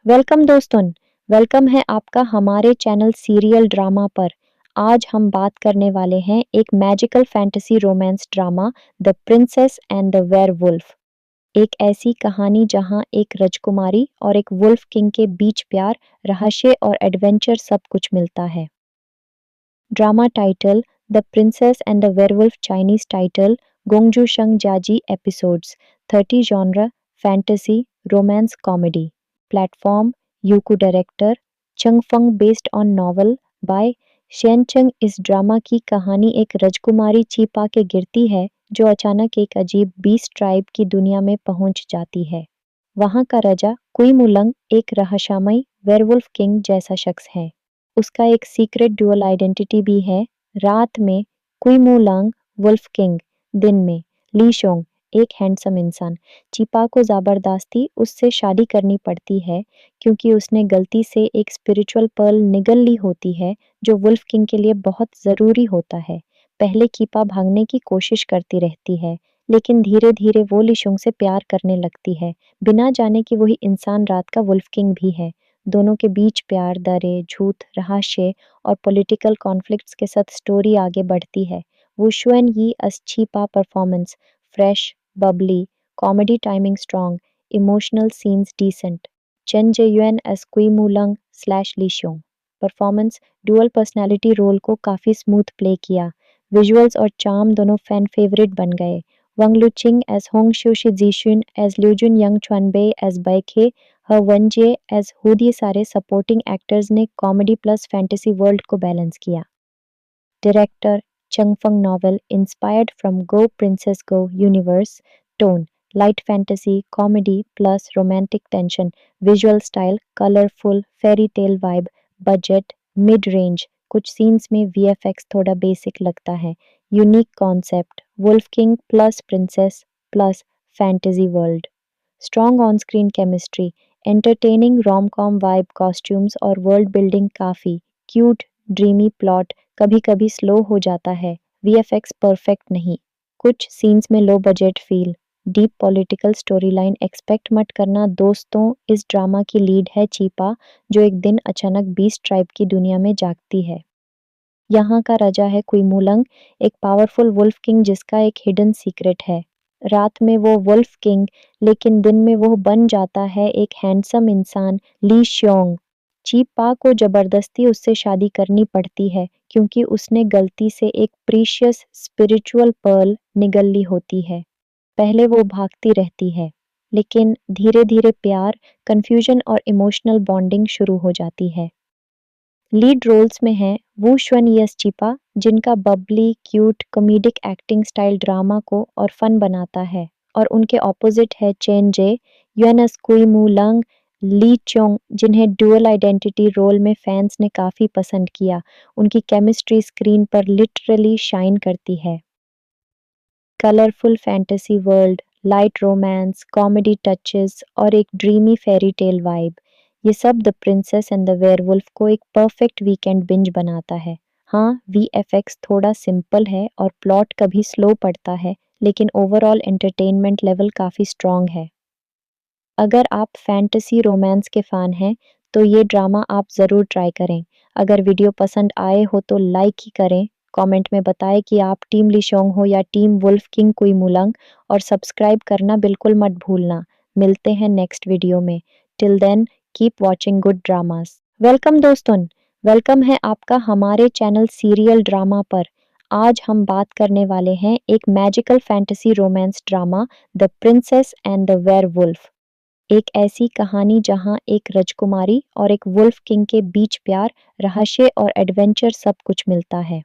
Welcome दोस्तों। Welcome है आपका हमारे चैनल सीरियल ड्रामा पर। आज हम बात करने वाले हैं एक magical fantasy romance drama the princess and the werewolf. एक ऐसी कहानी जहां एक राजकुमारी और एक वुल्फ किंग के बीच प्यार, रहस्य और एडवेंचर सब कुछ मिलता है। Drama title the princess and the werewolf, Chinese title गोंगजू शंग जाजी, episodes 30, genre fantasy romance comedy. Platform Youku, director चंग फंग, based on novel by Shane चंग। इस ड्रामा की कहानी एक राजकुमारी छिपा के गिरती है जो अचानक एक अजीब बीस्ट ट्राइब की दुनिया में पहुंच जाती है। वहां का राजा कुई मुलंग एक रहस्यमय वेयरवुल्फ किंग जैसा शख्स है। उसका एक सीक्रेट डुअल आइडेंटिटी भी है। रात में कुई मुलंग वुल्फ किंग, दिन में ली शोंग एक हैंडसम इंसान। चिपा को जबरदस्ती उससे शादी करनी पड़ती है क्योंकि उसने गलती से एक स्पिरिचुअल पर्ल निगल ली होती है जो वुल्फ किंग के लिए बहुत ज़रूरी होता है। पहले कीपा भागने की कोशिश करती रहती है, लेकिन धीरे धीरे वो लिशोंग से प्यार करने लगती है, बिना जाने कि वही इंसान रात का वुल्फ किंग भी है। दोनों के बीच प्यार, दरे, झूठ, रहस्य और पॉलिटिकल कॉन्फ्लिक्ट्स के साथ स्टोरी आगे बढ़ती है। वुशुएन यी as Chipa performance fresh, bubbly, comedy timing strong, emotional scenes decent. Chain जेयुएन as कुई मुलंग slash लीशोंग performance, dual personality role को काफ़ी स्मूथ प्ले किया। विजुअल्स और चार्म दोनों फैन फेवरेट बन गए। वंग लुचिंग as Hong शोशी जीशुन as ल्यूजुन young चुनबे as बैखे वनजे as hood, ये सारे सपोर्टिंग एक्टर्स ने कॉमेडी प्लस फैंटेसी वर्ल्ड को बैलेंस किया। Director चंगफंग, novel inspired from go princess go universe. Tone light fantasy comedy plus romantic tension. Visual style colourful fairy tale vibe. Budget mid range, कुछ scenes में VFX थोड़ा basic लगता है। Unique concept wolf king plus princess plus fantasy world. Strong on screen chemistry, entertaining rom com vibe, costumes और world building काफ़ी cute. Dreamy plot कभी कभी slow हो जाता है। वीएफएक्स परफेक्ट नहीं। कुछ सीन्स में low budget feel. Deep political story line expect मत करना दोस्तों। इस ड्रामा की लीड है चीपा, जो एक दिन अचानक बीस्ट ट्राइब की दुनिया में जागती है। यहाँ का राजा है कुईमूलंग, एक पावरफुल वुल्फ किंग जिसका एक हिडन सीक्रेट है। रात में वो वुल्फ किंग, लेकिन दिन में वो बन जाता है एक हैंडसम इंसान, ली श्योंग। चीपा को जबरदस्ती उससे शादी करनी पड़ती है क्योंकि उसने गलती से एक प्रीशियस स्पिरिचुअल पर्ल निगल ली होती है। पहले वो भागती रहती है, लेकिन धीरे धीरे प्यार, कंफ्यूजन और इमोशनल बॉन्डिंग शुरू हो जाती है। लीड रोल्स में हैं वू शुएन यस चिपा, जिनका Babli, cute, comedic acting style drama को और फन बनाता है, और उनके ऑपोजिट है चेन जे युएनएस कुई मू लंग, ली चोंग, जिन्हें डुअल आइडेंटिटी रोल में फैंस ने काफ़ी पसंद किया। उनकी केमिस्ट्री स्क्रीन पर लिटरली शाइन करती है। Colourful fantasy world, light romance, comedy touches और एक ड्रीमी फेरी टेल वाइब, ये सब the princess and the werewolf को एक परफेक्ट वीकेंड बिंज बनाता है। हाँ, वीएफएक्स थोड़ा सिंपल है और प्लॉट कभी स्लो पड़ता है, लेकिन ओवरऑल एंटरटेनमेंट लेवल काफ़ी स्ट्रॉन्ग है। अगर आप फैंटेसी रोमांस के फ़ैन हैं, तो ये ड्रामा आप ज़रूर ट्राई करें। अगर वीडियो पसंद आए हो तो लाइक ही करें, कमेंट में बताएं कि आप टीम लिशोंग हो या टीम वुल्फ किंग कुई मुलंग, और सब्सक्राइब करना बिल्कुल मत भूलना। मिलते हैं नेक्स्ट वीडियो में। Till then keep watching good dramas. Welcome दोस्तों, वेलकम है आपका हमारे चैनल सीरियल ड्रामा पर। आज हम बात करने वाले हैं एक magical fantasy romance drama the princess and the werewolf. एक ऐसी कहानी जहां एक राजकुमारी और एक वुल्फ किंग के बीच प्यार, रहस्य और एडवेंचर सब कुछ मिलता है।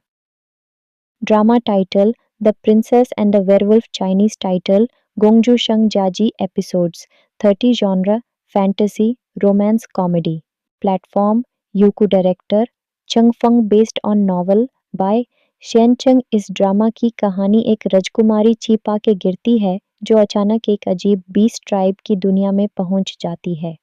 Drama title the princess and the werewolf, Chinese title गोंगजू शंग जाजी, episodes 30, genre fantasy romance comedy. Platform Youku, director चंग फंग, based on novel by Shane चंग। इस ड्रामा की कहानी एक राजकुमारी छिपा के गिरती है जो अचानक एक अजीब बीस्ट ट्राइब की दुनिया में पहुंच जाती है।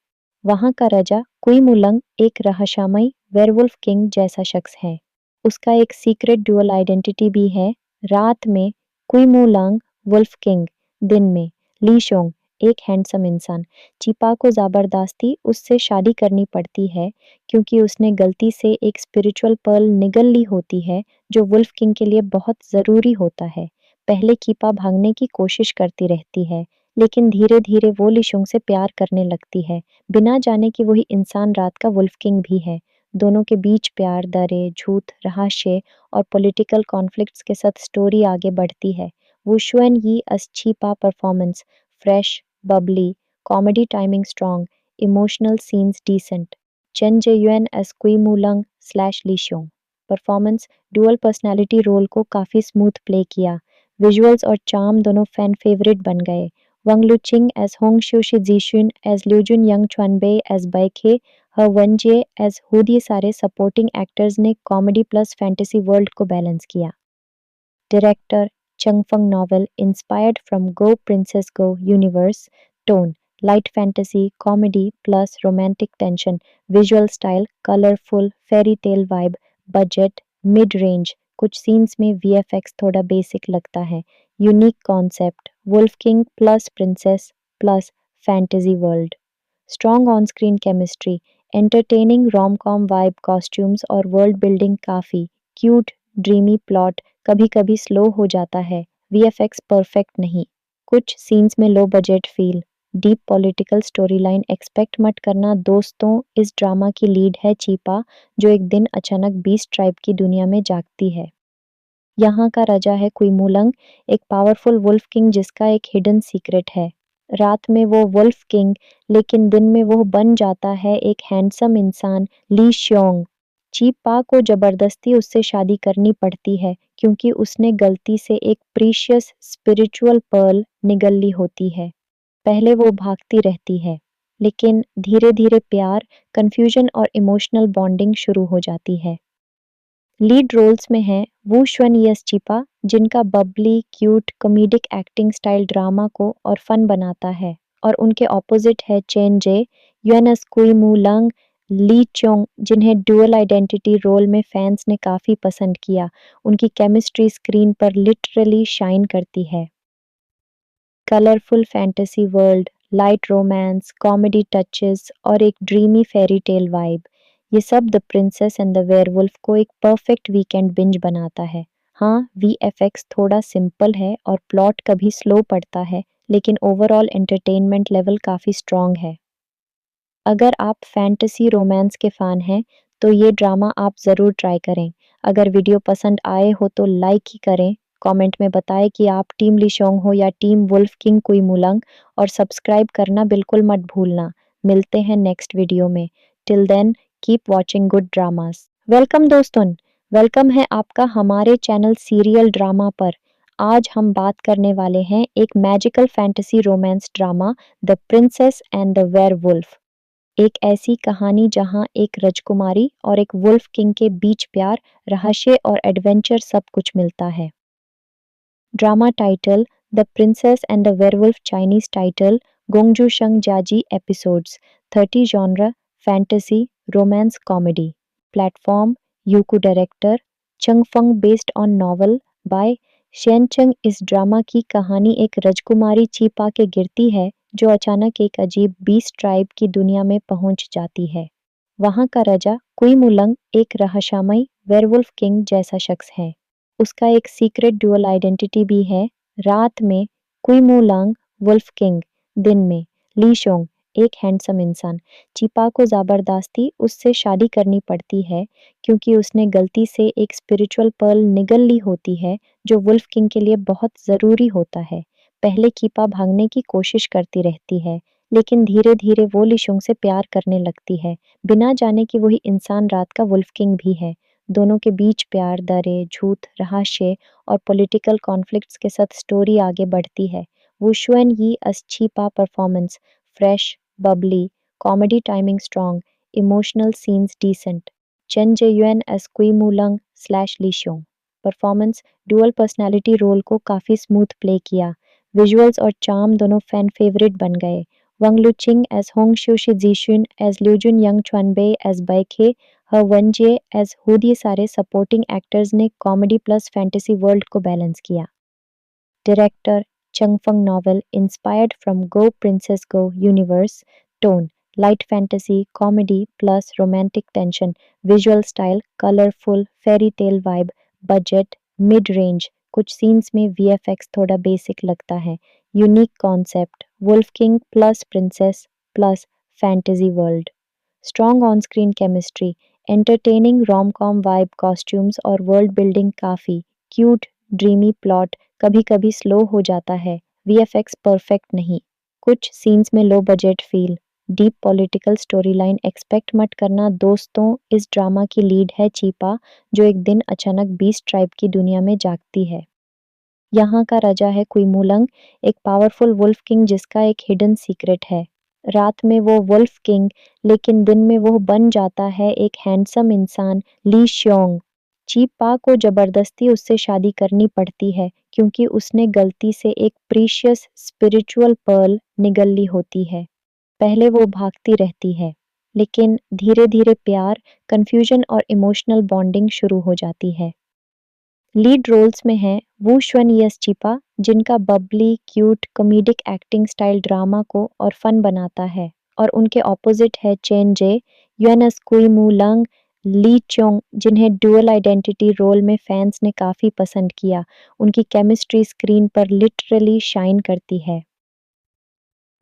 वहां का राजा कुई मुलंग एक रहस्यमय वेयरवुल्फ किंग जैसा शख्स है। उसका एक सीक्रेट डुअल आइडेंटिटी भी है। रात में कुई मुलंग वुल्फ किंग, दिन में ली शोंग एक हैंडसम इंसान। चीपा को ज़बरदस्ती उससे शादी करनी पड़ती है क्योंकि उसने गलती से एक स्पिरिचुअल पर्ल निगल ली होती है जो वुल्फ किंग के लिए बहुत ज़रूरी होता है। पहले चीपा भागने की कोशिश करती रहती है, लेकिन धीरे-धीरे वो लिशोंग से प्यार करने लगती है, बिना जाने कि वही इंसान रात का वुल्फ किंग भी है। दोनों के बीच प्यार, दरे, झूठ, रहस्य और पॉलिटिकल कॉन्फ्लिक्ट्स के साथ स्टोरी आगे बढ़ती है। Wu Xuan Yi as Chipa performance fresh, bubbly, comedy timing strong, emotional scenes decent. Chen Zheyuan as Kui Mulang slash Li Xiong performance dual personality role को काफ़ी स्मूथ प्ले किया। Visuals और charm दोनों fan favourite बन गए। वंग लुचिंग as Hong शू शिजीशुन as ल्यूजुन young चुनबे as बैखे ह वनजे as हुद, ये सारे सपोर्टिंग एक्टर्स ने कॉमेडी प्लस फैंटेसी वर्ल्ड को बैलेंस किया। Director Changfeng novel inspired from Go Princess Go universe. Tone light fantasy, comedy plus romantic tension. Visual style colorful, fairy tale vibe. Budget mid range. कुछ scenes में VFX थोड़ा basic लगता है। Unique concept wolf king plus princess plus fantasy world. Strong on screen chemistry, entertaining rom com vibe, costumes और world building काफ़ी cute, dreamy plot कभी कभी slow हो जाता है। VFX परफेक्ट नहीं, कुछ सीन्स में low budget feel. Deep political story line expect मत करना दोस्तों। इस ड्रामा की लीड है चीपा, जो एक दिन अचानक बीस्ट ट्राइब की दुनिया में जागती है। यहाँ का राजा है कुइमुलंग, एक पावरफुल वुल्फ किंग जिसका एक हिडन सीक्रेट है। रात में वो वुल्फ किंग, लेकिन दिन में वो बन जाता है एक हैंडसम इंसान, ली श्योंग। चीपा को जबरदस्ती उससे शादी करनी पड़ती है क्योंकि उसने गलती से एक प्रीशियस स्पिरिचुअल पर्ल निगल ली होती है। पहले वो भागती रहती है, लेकिन धीरे-धीरे प्यार, कन्फ्यूजन और इमोशनल बॉन्डिंग शुरू हो जाती है। लीड रोल्स में हैं वू शुन यस चिपा, जिनका Babli, cute, comedic acting style drama को और फन बनाता है, और उनके ऑपोजिट है चेन जे, युएनएस कुई मू लंग, ली चोंग, जिन्हें डुअल आइडेंटिटी रोल में फैंस ने काफ़ी पसंद किया। उनकी केमिस्ट्री स्क्रीन पर लिटरली शाइन करती है। Colourful fantasy world, light romance, comedy touches और एक ड्रीमी फेरी टेल वाइब, ये सब the princess and the werewolf को एक परफेक्ट वीकेंड बिंज बनाता है। हाँ, VFX थोड़ा सिंपल है और प्लॉट कभी स्लो पड़ता है, लेकिन ओवरऑल एंटरटेनमेंट लेवल काफ़ी स्ट्रॉन्ग है। अगर आप फैंटेसी रोमांस के फ़ैन हैं, तो ये ड्रामा आप ज़रूर ट्राई करें। अगर वीडियो पसंद आए हो तो लाइक ही करें, कमेंट में बताएं कि आप टीम लिशोंग हो या टीम वुल्फ किंग कुई मुलंग, और सब्सक्राइब करना बिल्कुल मत भूलना। मिलते हैं नेक्स्ट वीडियो में। Till then keep watching good dramas. Welcome दोस्तों, वेलकम है आपका हमारे चैनल सीरियल ड्रामा पर। आज हम बात करने वाले हैं एक magical fantasy romance drama, the princess and the werewolf. एक ऐसी कहानी जहां एक राजकुमारी और एक वुल्फ किंग के बीच प्यार, रहस्य और एडवेंचर सब कुछ मिलता है। Drama title the princess and the werewolf, Chinese title गोंगजू शंग जाजी episodes, 30 genre fantasy romance comedy. Platform Youku, director चंगफंग, based on novel by शेनचंग। इस ड्रामा की कहानी एक राजकुमारी चीपा के गिरती है जो अचानक एक अजीब बीस्ट ट्राइब की दुनिया में पहुंच जाती है। वहां का राजा कुई मुलंग एक रहस्यमय वेयरवुल्फ किंग जैसा शख्स है। उसका एक सीक्रेट डुअल आइडेंटिटी भी है। रात में कुई मुलंग वुल्फ किंग, दिन में ली शोंग एक हैंडसम इंसान। चीपा को जबरदस्ती उससे शादी करनी पड़ती है क्योंकि उसने गलती से एक स्पिरिचुअल पर्ल निगल ली होती है जो वुल्फ किंग के लिए बहुत ज़रूरी होता है। पहले चीपा भागने की कोशिश करती रहती है, लेकिन धीरे-धीरे वो लिशोंग से प्यार करने लगती है, बिना जाने कि वही इंसान रात का वुल्फ किंग भी है। दोनों के बीच प्यार, दरे, झूठ, रहस्य और पॉलिटिकल कॉन्फ्लिक्ट्स के साथ स्टोरी आगे बढ़ती है। वू शुएन यी as चीपा performance fresh, bubbly, comedy timing strong, emotional scenes decent. Chen Zheyuan as Kui Mulang slash Li Xiong performance dual personality role को काफ़ी स्मूथ प्ले किया। विजुअल्स और चार्म दोनों फैन फेवरेट बन गए। वंग लुचिंग एज होंग शू शिजीशुन एज ल्यूजुन यंग चुनबे एज बैखे ह वनजे as हुद, ये सारे सपोर्टिंग एक्टर्स ने कॉमेडी प्लस फैंटेसी वर्ल्ड को बैलेंस किया। Director Changfeng novel inspired from Go Princess Go universe. Tone light fantasy, comedy plus romantic tension. Visual style colorful, fairy tale vibe. Budget mid range. कुछ scenes में VFX थोड़ा basic लगता है. Unique concept wolf king plus princess plus fantasy world. Strong on screen chemistry entertaining rom com vibe costumes और world building काफ़ी cute dreamy plot कभी कभी slow हो जाता है. VFX परफेक्ट नहीं. कुछ सीन्स में low budget feel. Deep political story line expect मत करना दोस्तों. इस ड्रामा की लीड है चीपा जो एक दिन अचानक बीस्ट ट्राइब की दुनिया में जागती है. यहाँ का राजा है कुइमूलंग, एक पावरफुल वुल्फ किंग जिसका एक हिडन सीक्रेट है. रात में वो वुल्फ किंग लेकिन दिन में वो बन जाता है एक हैंडसम इंसान ली श्योंग. चीपा को जबरदस्ती उससे शादी करनी पड़ती है क्योंकि उसने गलती से एक प्रीशियस स्पिरिचुअल पर्ल निगल ली होती है. पहले वो भागती रहती है लेकिन धीरे धीरे प्यार, कंफ्यूजन और इमोशनल बॉन्डिंग शुरू हो जाती है. लीड रोल्स में हैं वू श्वन यस चीपा जिनका Babli cute comedic acting style drama को और फन बनाता है और उनके ऑपोजिट है चेन जे यूएनएस कुई मू लंग ली चोंग जिन्हें डुअल आइडेंटिटी रोल में फैंस ने काफ़ी पसंद किया. उनकी केमिस्ट्री स्क्रीन पर लिटरली शाइन करती है.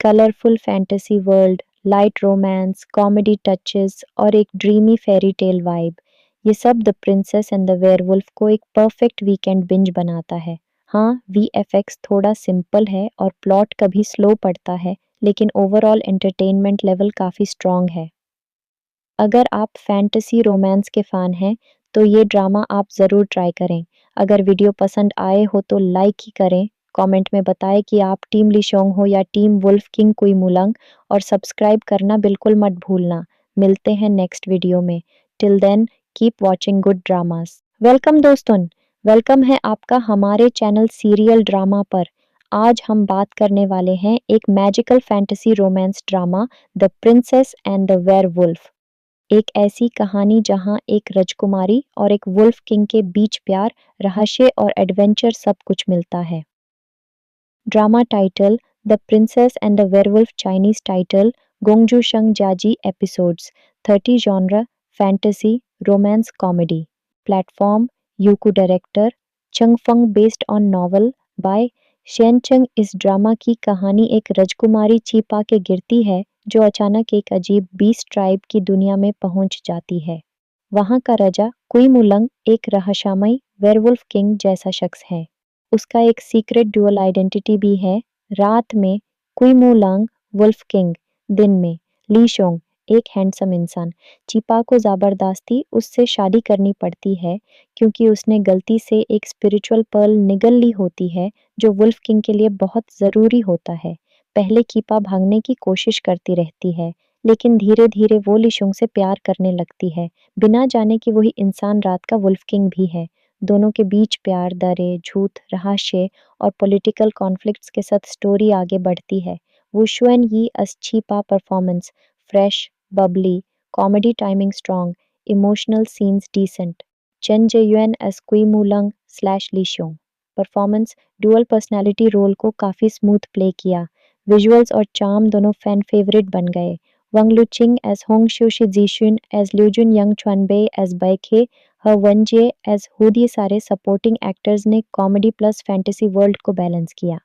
Colourful fantasy world, light romance, comedy touches और एक ड्रीमी फेरी टेल वाइब, ये सब the princess and the werewolf को एक परफेक्ट वीकेंड बिंज बनाता है. हाँ, VFX थोड़ा सिंपल है और प्लॉट कभी स्लो पड़ता है लेकिन ओवरऑल एंटरटेनमेंट लेवल काफ़ी स्ट्रॉन्ग है. अगर आप फैंटेसी रोमांस के फ़ैन हैं तो ये ड्रामा आप ज़रूर ट्राई करें. अगर वीडियो पसंद आए हो तो लाइक ही करें. कमेंट में बताएं कि आप टीम लिशोंग हो या टीम वुल्फ किंग कुइमुलंग और सब्सक्राइब करना बिल्कुल मत भूलना. मिलते हैं नेक्स्ट वीडियो में. Till then keep watching good dramas. Welcome दोस्तों, वेलकम है आपका हमारे चैनल सीरियल ड्रामा पर. आज हम बात करने वाले हैं एक magical fantasy romance drama the princess and the werewolf. एक ऐसी कहानी जहां एक राजकुमारी और एक वुल्फ किंग के बीच प्यार, रहस्य और एडवेंचर सब कुछ मिलता है. Drama title the princess and the werewolf. Chinese title गोंगजू शंग जाजी. Episodes 30. Genre fantasy romance comedy. Platform Youku. Director चंगफंग. Based on novel by Shane चंग. इस ड्रामा की कहानी एक राजकुमारी चीपा के गिरती है जो अचानक एक अजीब बीस्ट ट्राइब की दुनिया में पहुंच जाती है. वहां का राजा कुइमुलंग एक रहस्यमय वेयरवुल्फ किंग जैसा शख्स है. उसका एक सीक्रेट डुअल आइडेंटिटी भी है. रात में कुइमुलंग वुल्फ किंग, दिन में ली शोंग एक हैंडसम इंसान. चीपा को जबरदस्ती उससे शादी करनी पड़ती है क्योंकि उसने गलती से एक स्पिरिचुअल पर्ल निगल ली होती है जो वुल्फ किंग के लिए बहुत ज़रूरी होता है. पहले कीपा भागने की कोशिश करती रहती है लेकिन धीरे धीरे वो लिशोंग से प्यार करने लगती है बिना जाने कि वही इंसान रात का वुल्फ किंग भी है. दोनों के बीच प्यार, दरे, झूठ, रहस्य और पॉलिटिकल कॉन्फ्लिक्ट्स के साथ स्टोरी आगे बढ़ती है. वुशुएन यी as Chhipa performance fresh, bubbly, comedy timing strong, emotional scenes decent. Chain जेयुएन as कुइमुलंग slash Lishong performance dual personality role को काफ़ी स्मूथ प्ले किया. विजुअल्स और चार्म दोनों फैन फेवरेट बन गए. वंग लुचिंग एज होंग शू शिजीशुन एज ल्यूजुन यंग चुनबे एज बैखे ह वनजे एज हुद. ये सारे सपोर्टिंग एक्टर्स ने कॉमेडी प्लस फैंटेसी वर्ल्ड को बैलेंस किया.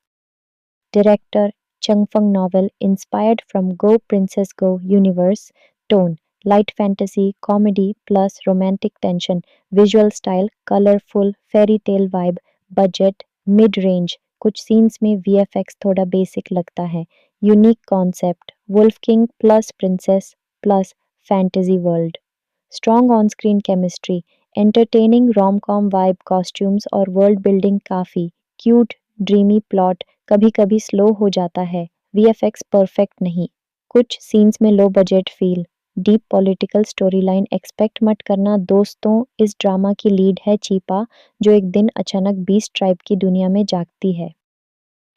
Director चंगफंग novel inspired from go princess go universe. Tone light fantasy comedy plus romantic tension. Visual style colourful fairy tale vibe. Budget mid range. कुछ scenes में VFX थोड़ा basic लगता है. Unique concept wolf king plus princess plus fantasy world. Strong on screen chemistry entertaining rom com vibe costumes और world building काफ़ी cute dreamy plot कभी कभी slow हो जाता है. VFX परफेक्ट नहीं. कुछ सीन्स में low budget feel. Deep political story line expect मत करना दोस्तों. इस ड्रामा की लीड है चीपा जो एक दिन अचानक बीस्ट ट्राइब की दुनिया में जागती है.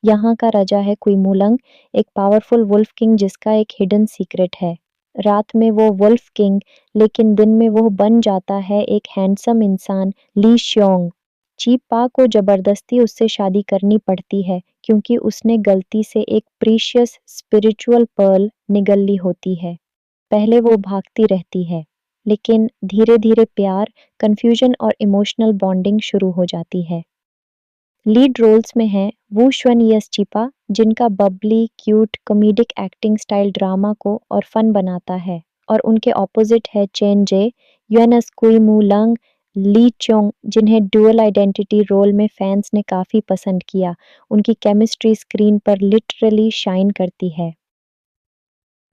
यहाँ का राजा है कुइमूलंग, एक पावरफुल वुल्फ किंग जिसका एक हिडन सीक्रेट है. रात में वो वुल्फ किंग लेकिन दिन में वो बन जाता है एक हैंडसम इंसान ली श्योंग. चीपा को जबरदस्ती उससे शादी करनी पड़ती है क्योंकि उसने गलती से एक प्रीशियस स्पिरिचुअल पर्ल निगल ली होती है। पहले वो भागती रहती है, लेकिन धीरे-धीरे प्यार, कन्फ्यूजन और इमोशनल बॉन्डिंग शुरू हो जाती है। लीड रोल्स में हैं वू शुएन यस चिपा, जिनका Babli, cute, comedic acting style drama को और फन बनाता है, और उनके ऑपोजिट है चेन जे, युएन अस्कुई मू लंग, ली चोंग, जिन्हें डुअल आइडेंटिटी रोल में फैंस ने काफ़ी पसंद किया। उनकी केमिस्ट्री स्क्रीन पर लिटरली शाइन करती है।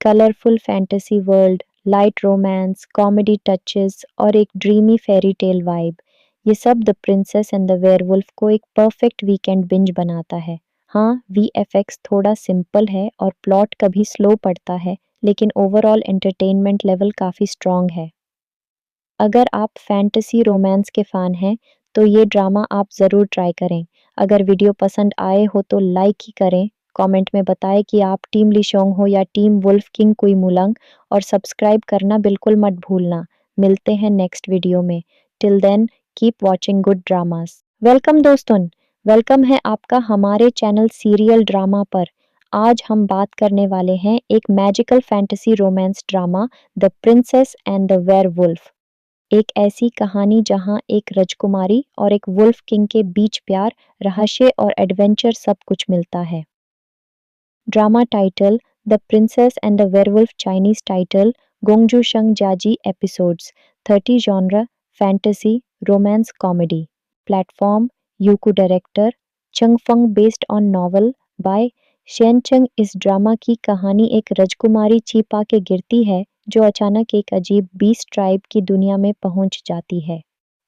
Colourful fantasy world, light romance, comedy touches और एक ड्रीमी फेरी टेल वाइब, ये सब the princess and the werewolf को एक परफेक्ट वीकेंड बिंज बनाता है। हाँ, वीएफएक्स थोड़ा सिंपल है और प्लॉट कभी स्लो पड़ता है, लेकिन ओवरऑल एंटरटेनमेंट लेवल काफ़ी स्ट्रॉन्ग है। अगर आप फैंटेसी रोमांस के फ़ैन हैं, तो ये ड्रामा आप ज़रूर ट्राई करें। अगर वीडियो पसंद आए हो तो लाइक ही करें, कमेंट में बताएं कि आप टीम लिशोंग हो या टीम वुल्फ किंग कुई मुलंग, और सब्सक्राइब करना बिल्कुल मत भूलना। मिलते हैं नेक्स्ट वीडियो में। Till then, keep watching good dramas. Welcome दोस्तों, वेलकम है आपका हमारे चैनल सीरियल ड्रामा पर। आज हम बात करने वाले हैं एक magical fantasy romance drama, the princess and the werewolf. एक ऐसी कहानी जहां एक राजकुमारी और एक वुल्फ किंग के बीच प्यार, रहस्य और एडवेंचर सब कुछ मिलता है। Drama title the princess and the werewolf, Chinese title गोंगजू शंग जाजी, episodes 30, genre fantasy romance comedy. Platform Youku, director चंगफंग, based on novel by शेनचंग। इस ड्रामा की कहानी एक राजकुमारी चीपा के गिरती है, जो अचानक एक अजीब बीस्ट ट्राइब की दुनिया में पहुंच जाती है।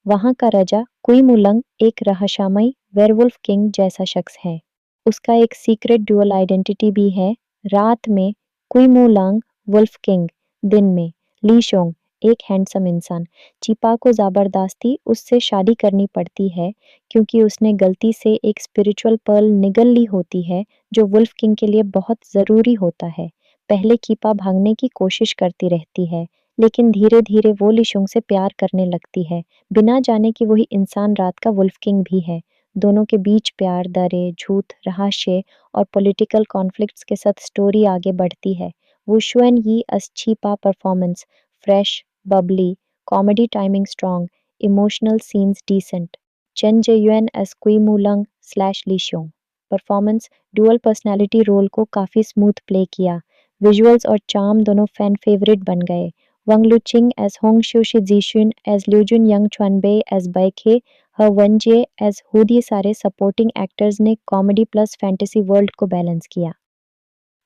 वहां का राजा कुई मुलंग एक रहस्यमय वेयरवुल्फ किंग जैसा शख्स है। उसका एक सीक्रेट डुअल आइडेंटिटी भी है। रात में कुई मुलंग वुल्फ किंग, दिन में ली शोंग एक हैंडसम इंसान। चीपा को जबरदस्ती उससे शादी करनी पड़ती है क्योंकि उसने गलती से एक स्पिरिचुअल पर्ल निगल ली होती है, जो वुल्फ किंग के लिए बहुत ज़रूरी होता है। पहले कीपा भागने की कोशिश करती रहती है, लेकिन धीरे धीरे वो लिशोंग से प्यार करने लगती है, बिना जाने कि वही इंसान रात का वुल्फ किंग भी है। दोनों के बीच प्यार, दरे, झूठ, रहस्य और पॉलिटिकल कॉन्फ्लिक्ट्स के साथ स्टोरी आगे बढ़ती है। वू शुएन यी अच्छीपा performance fresh, bubbly, comedy timing strong, emotional scenes decent. Chain जेयुएन as कुई मुलंग slash लीशोंग performance, dual personality role को काफ़ी स्मूथ प्ले किया। विजुअल्स और चार्म दोनों फैन फेवरेट बन गए। वंग लुचिंग एज होंग शू शिजीशुन एज ल्यूजुन यंग चुनबे एज बैखे, ह वनजे एज हुद, ये सारे सपोर्टिंग एक्टर्स ने कॉमेडी प्लस फैंटेसी वर्ल्ड को बैलेंस किया।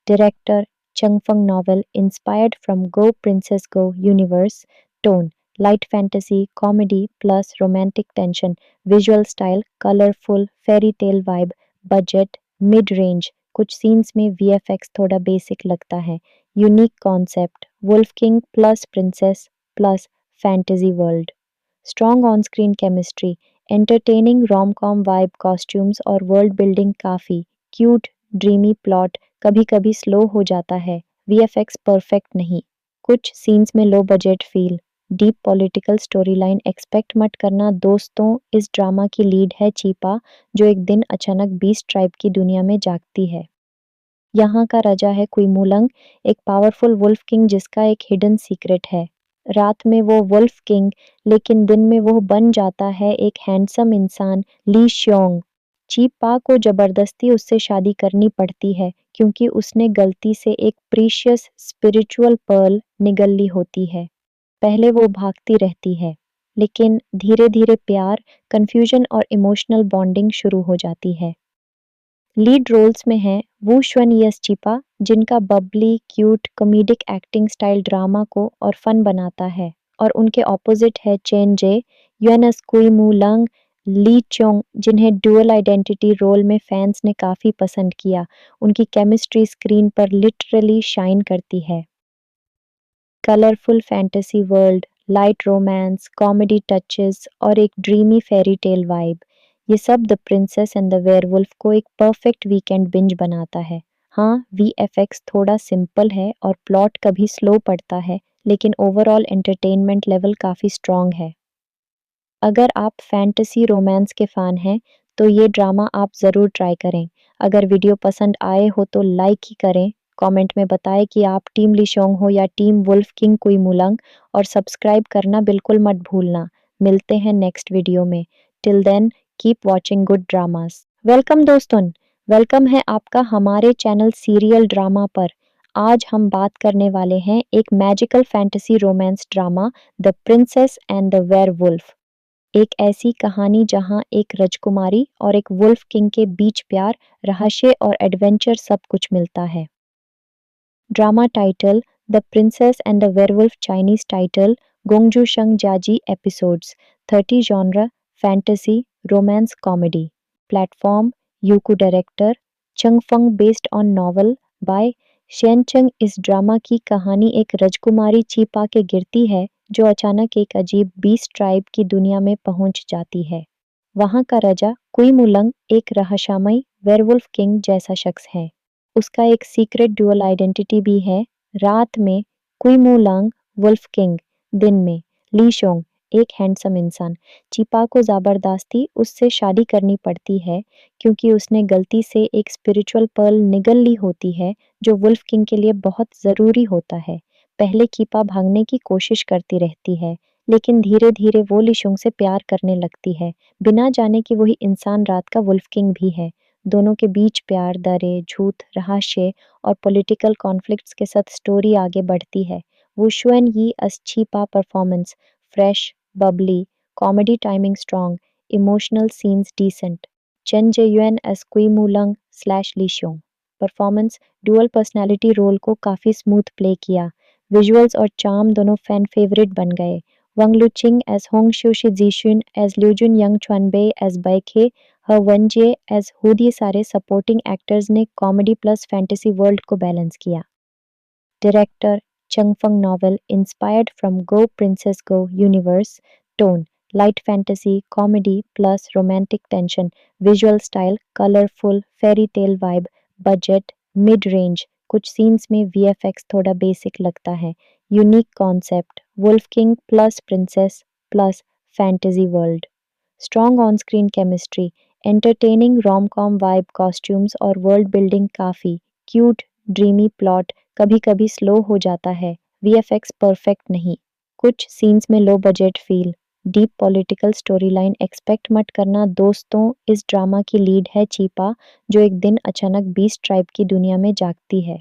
Director चंगफंग, novel inspired from go princess go universe, tone light fantasy comedy plus romantic tension, visual style colourful fairy tale vibe, budget mid range, कुछ scenes में VFX थोड़ा basic लगता है। Unique concept wolf king plus princess plus fantasy world. Strong on screen chemistry, entertaining rom com vibe, costumes और world building काफ़ी cute, dreamy plot कभी कभी slow हो जाता है, वीएफएक्स परफेक्ट नहीं, कुछ सीन्स में low budget feel, deep political story line expect मत करना दोस्तों। इस ड्रामा की लीड है चीपा, जो एक दिन अचानक बीस्ट ट्राइब की दुनिया में जागती है। यहाँ का राजा है कुईमूलंग, एक पावरफुल वुल्फ किंग जिसका एक हिडन सीक्रेट है। रात में वो वुल्फ किंग, लेकिन दिन में वो बन जाता है एक हैंडसम इंसान, ली श्योंग। चीपा को जबरदस्ती उससे शादी करनी पड़ती है क्योंकि उसने गलती से एक प्रीशियस स्पिरिचुअल पर्ल निगल ली होती है। पहले वो भागती रहती है, लेकिन धीरे धीरे प्यार, कन्फ्यूजन और इमोशनल बॉन्डिंग शुरू हो जाती है। लीड रोल्स में हैं वू शुएन यस चिपा, जिनका Babli, cute, comedic acting style drama को और फन बनाता है, और उनके ऑपोजिट है चेन जे, युएन अस्कुई मू लंग, ली चोंग, जिन्हें डुअल आइडेंटिटी रोल में फैंस ने काफ़ी पसंद किया। उनकी केमिस्ट्री स्क्रीन पर लिटरली शाइन करती है। Colourful fantasy world, light romance, comedy touches और एक ड्रीमी फेरी टेल वाइब, ये सब the princess and the werewolf को एक परफेक्ट वीकेंड बिंज बनाता है। हाँ, वीएफएक्स थोड़ा सिंपल है और प्लॉट कभी स्लो पड़ता है, लेकिन ओवरऑल एंटरटेनमेंट लेवल काफ़ी स्ट्रॉन्ग है। अगर आप फैंटेसी रोमांस के फ़ैन हैं, तो ये ड्रामा आप ज़रूर ट्राई करें। अगर वीडियो पसंद आए हो तो लाइक ही करें, कमेंट में बताएं कि आप टीम लिशोंग हो या टीम वुल्फ किंग कुइमुलंग और सब्सक्राइब करना बिल्कुल मत भूलना। मिलते हैं नेक्स्ट वीडियो में। Till then keep watching good dramas. Welcome दोस्तों, वेलकम है आपका हमारे चैनल सीरियल ड्रामा पर। आज हम बात करने वाले हैं एक magical fantasy romance drama the princess and the werewolf. एक ऐसी कहानी जहां एक राजकुमारी और एक वुल्फ किंग के बीच प्यार, रहस्य और एडवेंचर सब कुछ मिलता है। Drama title the princess and the werewolf, Chinese title गोंगजू शंग जाजी episodes, 30 genre fantasy romance comedy. Platform Youku, director चंग फंग, based on novel by Shane चंग। इस ड्रामा की कहानी एक राजकुमारी चीपा के गिरती है जो अचानक एक अजीब बीस्ट ट्राइब की दुनिया में पहुंच जाती है। वहां का राजा कुइमुलंग एक रहस्यमय वेयरवुल्फ किंग जैसा शख्स है। उसका एक सीक्रेट डुअल आइडेंटिटी भी है। रात में कुइमुलंग वुल्फ किंग, दिन में ली शोंग एक हैंडसम इंसान। चीपा को जबरदस्ती उससे शादी करनी पड़ती है क्योंकि उसने गलती से एक स्पिरिचुअल पर्ल निगल ली होती है जो वुल्फ किंग के लिए बहुत ज़रूरी होता है। पहले कीपा भागने की कोशिश करती रहती है, लेकिन धीरे धीरे वो लिशुंग से प्यार करने लगती है, बिना जाने कि वही इंसान रात का वुल्फ किंग भी है। दोनों के बीच प्यार, दरे, झूठ, रहस्य और पॉलिटिकल कॉन्फ्लिक्ट्स के साथ स्टोरी आगे बढ़ती है। वू शुएन यी as चीपा performance, fresh, bubbly, comedy timing strong, emotional scenes decent. Chain जेयुएन as कुइमुलंग slash लीशोंग performance, dual personality role को काफ़ी स्मूथ प्ले किया। विजुअल्स और चार्म दोनों फैन फेवरेट बन गए। वंग लुचिंग एज होंग शू शिजीशुन एज ल्यूजुन यंग चुनबे एज बैखे, हर वनजे एज हुड, ये सारे सपोर्टिंग एक्टर्स ने कॉमेडी प्लस फैंटेसी वर्ल्ड को बैलेंस किया। Director चंगफंग, novel inspired from go princess go universe. Tone light fantasy comedy plus romantic tension. Visual style colourful fairy tale vibe. Budget mid range, कुछ scenes में VFX थोड़ा basic लगता है। Unique concept wolf king plus princess plus fantasy world. Strong on screen chemistry, entertaining rom com vibe, costumes और world building काफ़ी cute, dreamy plot कभी कभी slow हो जाता है। वीएफएक्स परफेक्ट नहीं, कुछ सीन्स में low budget feel. Deep political story line expect मत करना दोस्तों। इस ड्रामा की लीड है चीपा, जो एक दिन अचानक बीस्ट ट्राइब की दुनिया में जागती है।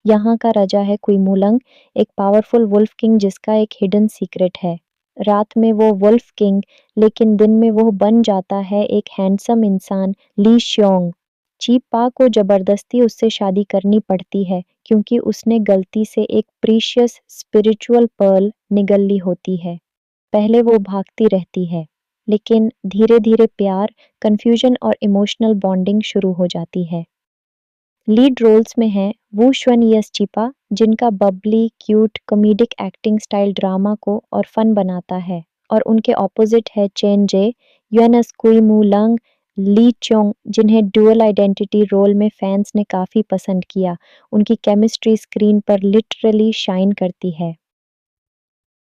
यहाँ का राजा है कुइमुलंग, एक पावरफुल वुल्फ किंग जिसका एक हिडन सीक्रेट है। रात में वो वुल्फ किंग, लेकिन दिन में वो बन जाता है एक हैंडसम इंसान, ली श्योंग। चीपा को जबरदस्ती उससे शादी करनी पड़ती है क्योंकि उसने गलती से एक प्रीशियस स्पिरिचुअल पर्ल निगल ली होती है। पहले वो भागती रहती है, लेकिन धीरे धीरे प्यार, कंफ्यूजन और इमोशनल बॉन्डिंग शुरू हो जाती है। लीड रोल्स में हैं वू शुएन यस चिपा, जिनका Babli, cute, comedic acting style drama को और फन बनाता है, और उनके ऑपोजिट है चेन जे युएन एस कुइमुलंग ली चोंग, जिन्हें डुअल आइडेंटिटी रोल में फैंस ने काफ़ी पसंद किया। उनकी केमिस्ट्री स्क्रीन पर लिटरली शाइन करती है।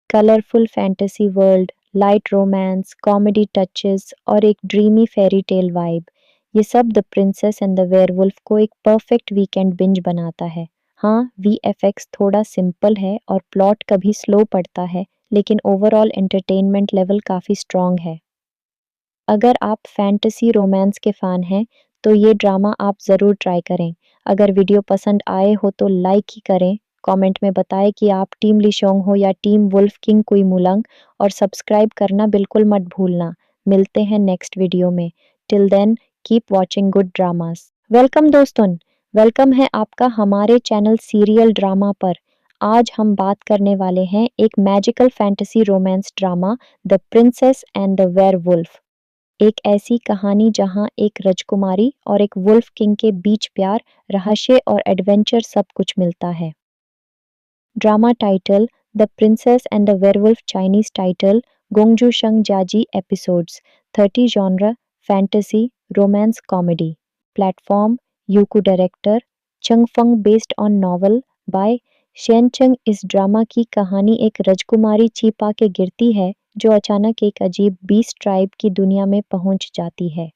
Colourful fantasy world, light romance, comedy touches और एक ड्रीमी फेरी टेल वाइब, ये सब the princess and the werewolf को एक परफेक्ट वीकेंड बिंज बनाता है। हाँ, वीएफएक्स थोड़ा सिंपल है और प्लॉट कभी स्लो पड़ता है, लेकिन ओवरऑल एंटरटेनमेंट लेवल काफ़ी स्ट्रॉन्ग है। अगर आप फैंटेसी रोमांस के फ़ैन हैं, तो ये ड्रामा आप ज़रूर ट्राई करें। अगर वीडियो पसंद आए हो तो लाइक ही करें, कमेंट में बताएं कि आप टीम लिशोंग हो या टीम वुल्फ किंग कुइमुलंग और सब्सक्राइब करना बिल्कुल मत भूलना। मिलते हैं नेक्स्ट वीडियो में। Till then keep watching good dramas. Welcome दोस्तों, वेलकम है आपका हमारे चैनल सीरियल ड्रामा पर। आज हम बात करने वाले हैं एक magical fantasy romance drama the princess and the werewolf. एक ऐसी कहानी जहां एक राजकुमारी और एक वुल्फ किंग के बीच प्यार, रहस्य और एडवेंचर सब कुछ मिलता है। Drama title the princess and the werewolf, Chinese title गोंगजू शंग जाजी episodes, 30 genre fantasy romance comedy. Platform Youku, director चंग फंग, based on novel by Shane चंग। इस ड्रामा की कहानी एक राजकुमारी चीपा के गिरती है जो अचानक एक अजीब बीस्ट ट्राइब की दुनिया में पहुंच जाती है।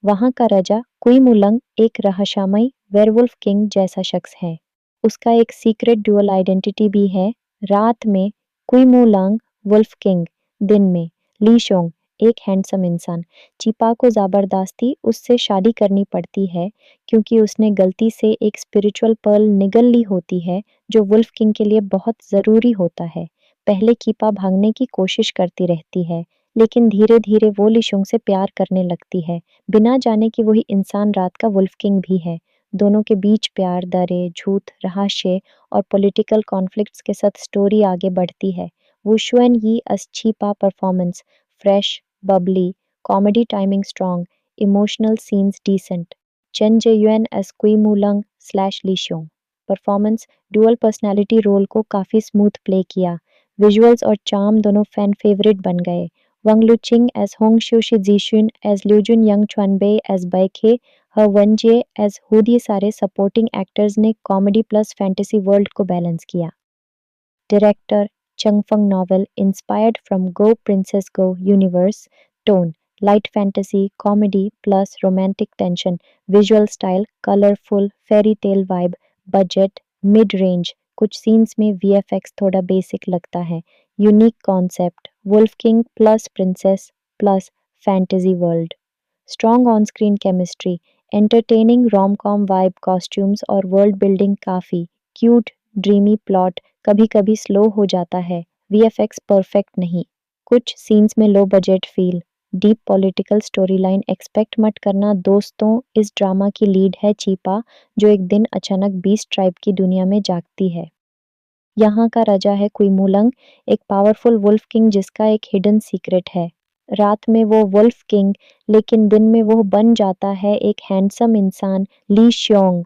वहां का राजा कुई-मुलंग एक रहस्यमय वेयरवुल्फ किंग जैसा शख्स है। उसका एक सीक्रेट ड्यूअल आइडेंटिटी भी है। रात में कुई-मुलंग वुल्फ किंग, दिन में ली शोंग एक हैंडसम इंसान। चिपा को ज़बरदस्ती उससे शादी करनी पड़ती है क्योंकि उसने गलती से एक स्पिरिचुअल पर्ल निगल ली होती है जो वुल्फ किंग के लिए बहुत ज़रूरी होता है। पहले कीपा भागने की कोशिश करती रहती है, लेकिन धीरे-धीरे वो लिशोंग से प्यार करने लगती है, बिना जाने कि वही इंसान रात का वुल्फ किंग भी है। दोनों के बीच प्यार, दरे, झूठ, रहस्य और पॉलिटिकल कॉन्फ्लिक्ट्स के साथ स्टोरी आगे बढ़ती है। वुशुएन यी अस छीपा performance, fresh, bubbly, comedy timing strong, emotional scenes decent. Chen Jae-yuan as Kui Mulang / Lee Seong. Performance dual personality role को काफ़ी स्मूथ प्ले किया। विजुअल्स और चार्म दोनों फैन फेवरेट बन गए। वंग लू चिंग एज होंग शू जीशुन एज ल्यूजुन यंग चुनबे एज बैखे, ह वन जे एज हुद, ये सारे सपोर्टिंग एक्टर्स ने कॉमेडी प्लस फैंटेसी वर्ल्ड को बैलेंस किया। Director Changfeng novel inspired from Go Princess Go universe. Tone light fantasy comedy plus romantic tension. Visual style colorful fairy tale vibe. Budget mid range, कुछ scenes में VFX थोड़ा basic लगता है। Unique concept wolf king plus princess plus fantasy world. Strong on screen chemistry, entertaining rom com vibe, costumes और world building काफ़ी cute, dreamy plot कभी कभी slow हो जाता है। VFX परफेक्ट नहीं, कुछ सीन्स में low budget feel. Deep political story line expect मत करना दोस्तों। इस ड्रामा की लीड है चीपा, जो एक दिन अचानक बीस्ट ट्राइब की दुनिया में जागती है। यहाँ का राजा है कुईमुलंग, एक पावरफुल वुल्फ किंग जिसका एक हिडन सीक्रेट है। रात में वो वुल्फ किंग, लेकिन दिन में वो बन जाता है एक हैंडसम इंसान, ली श्योंग।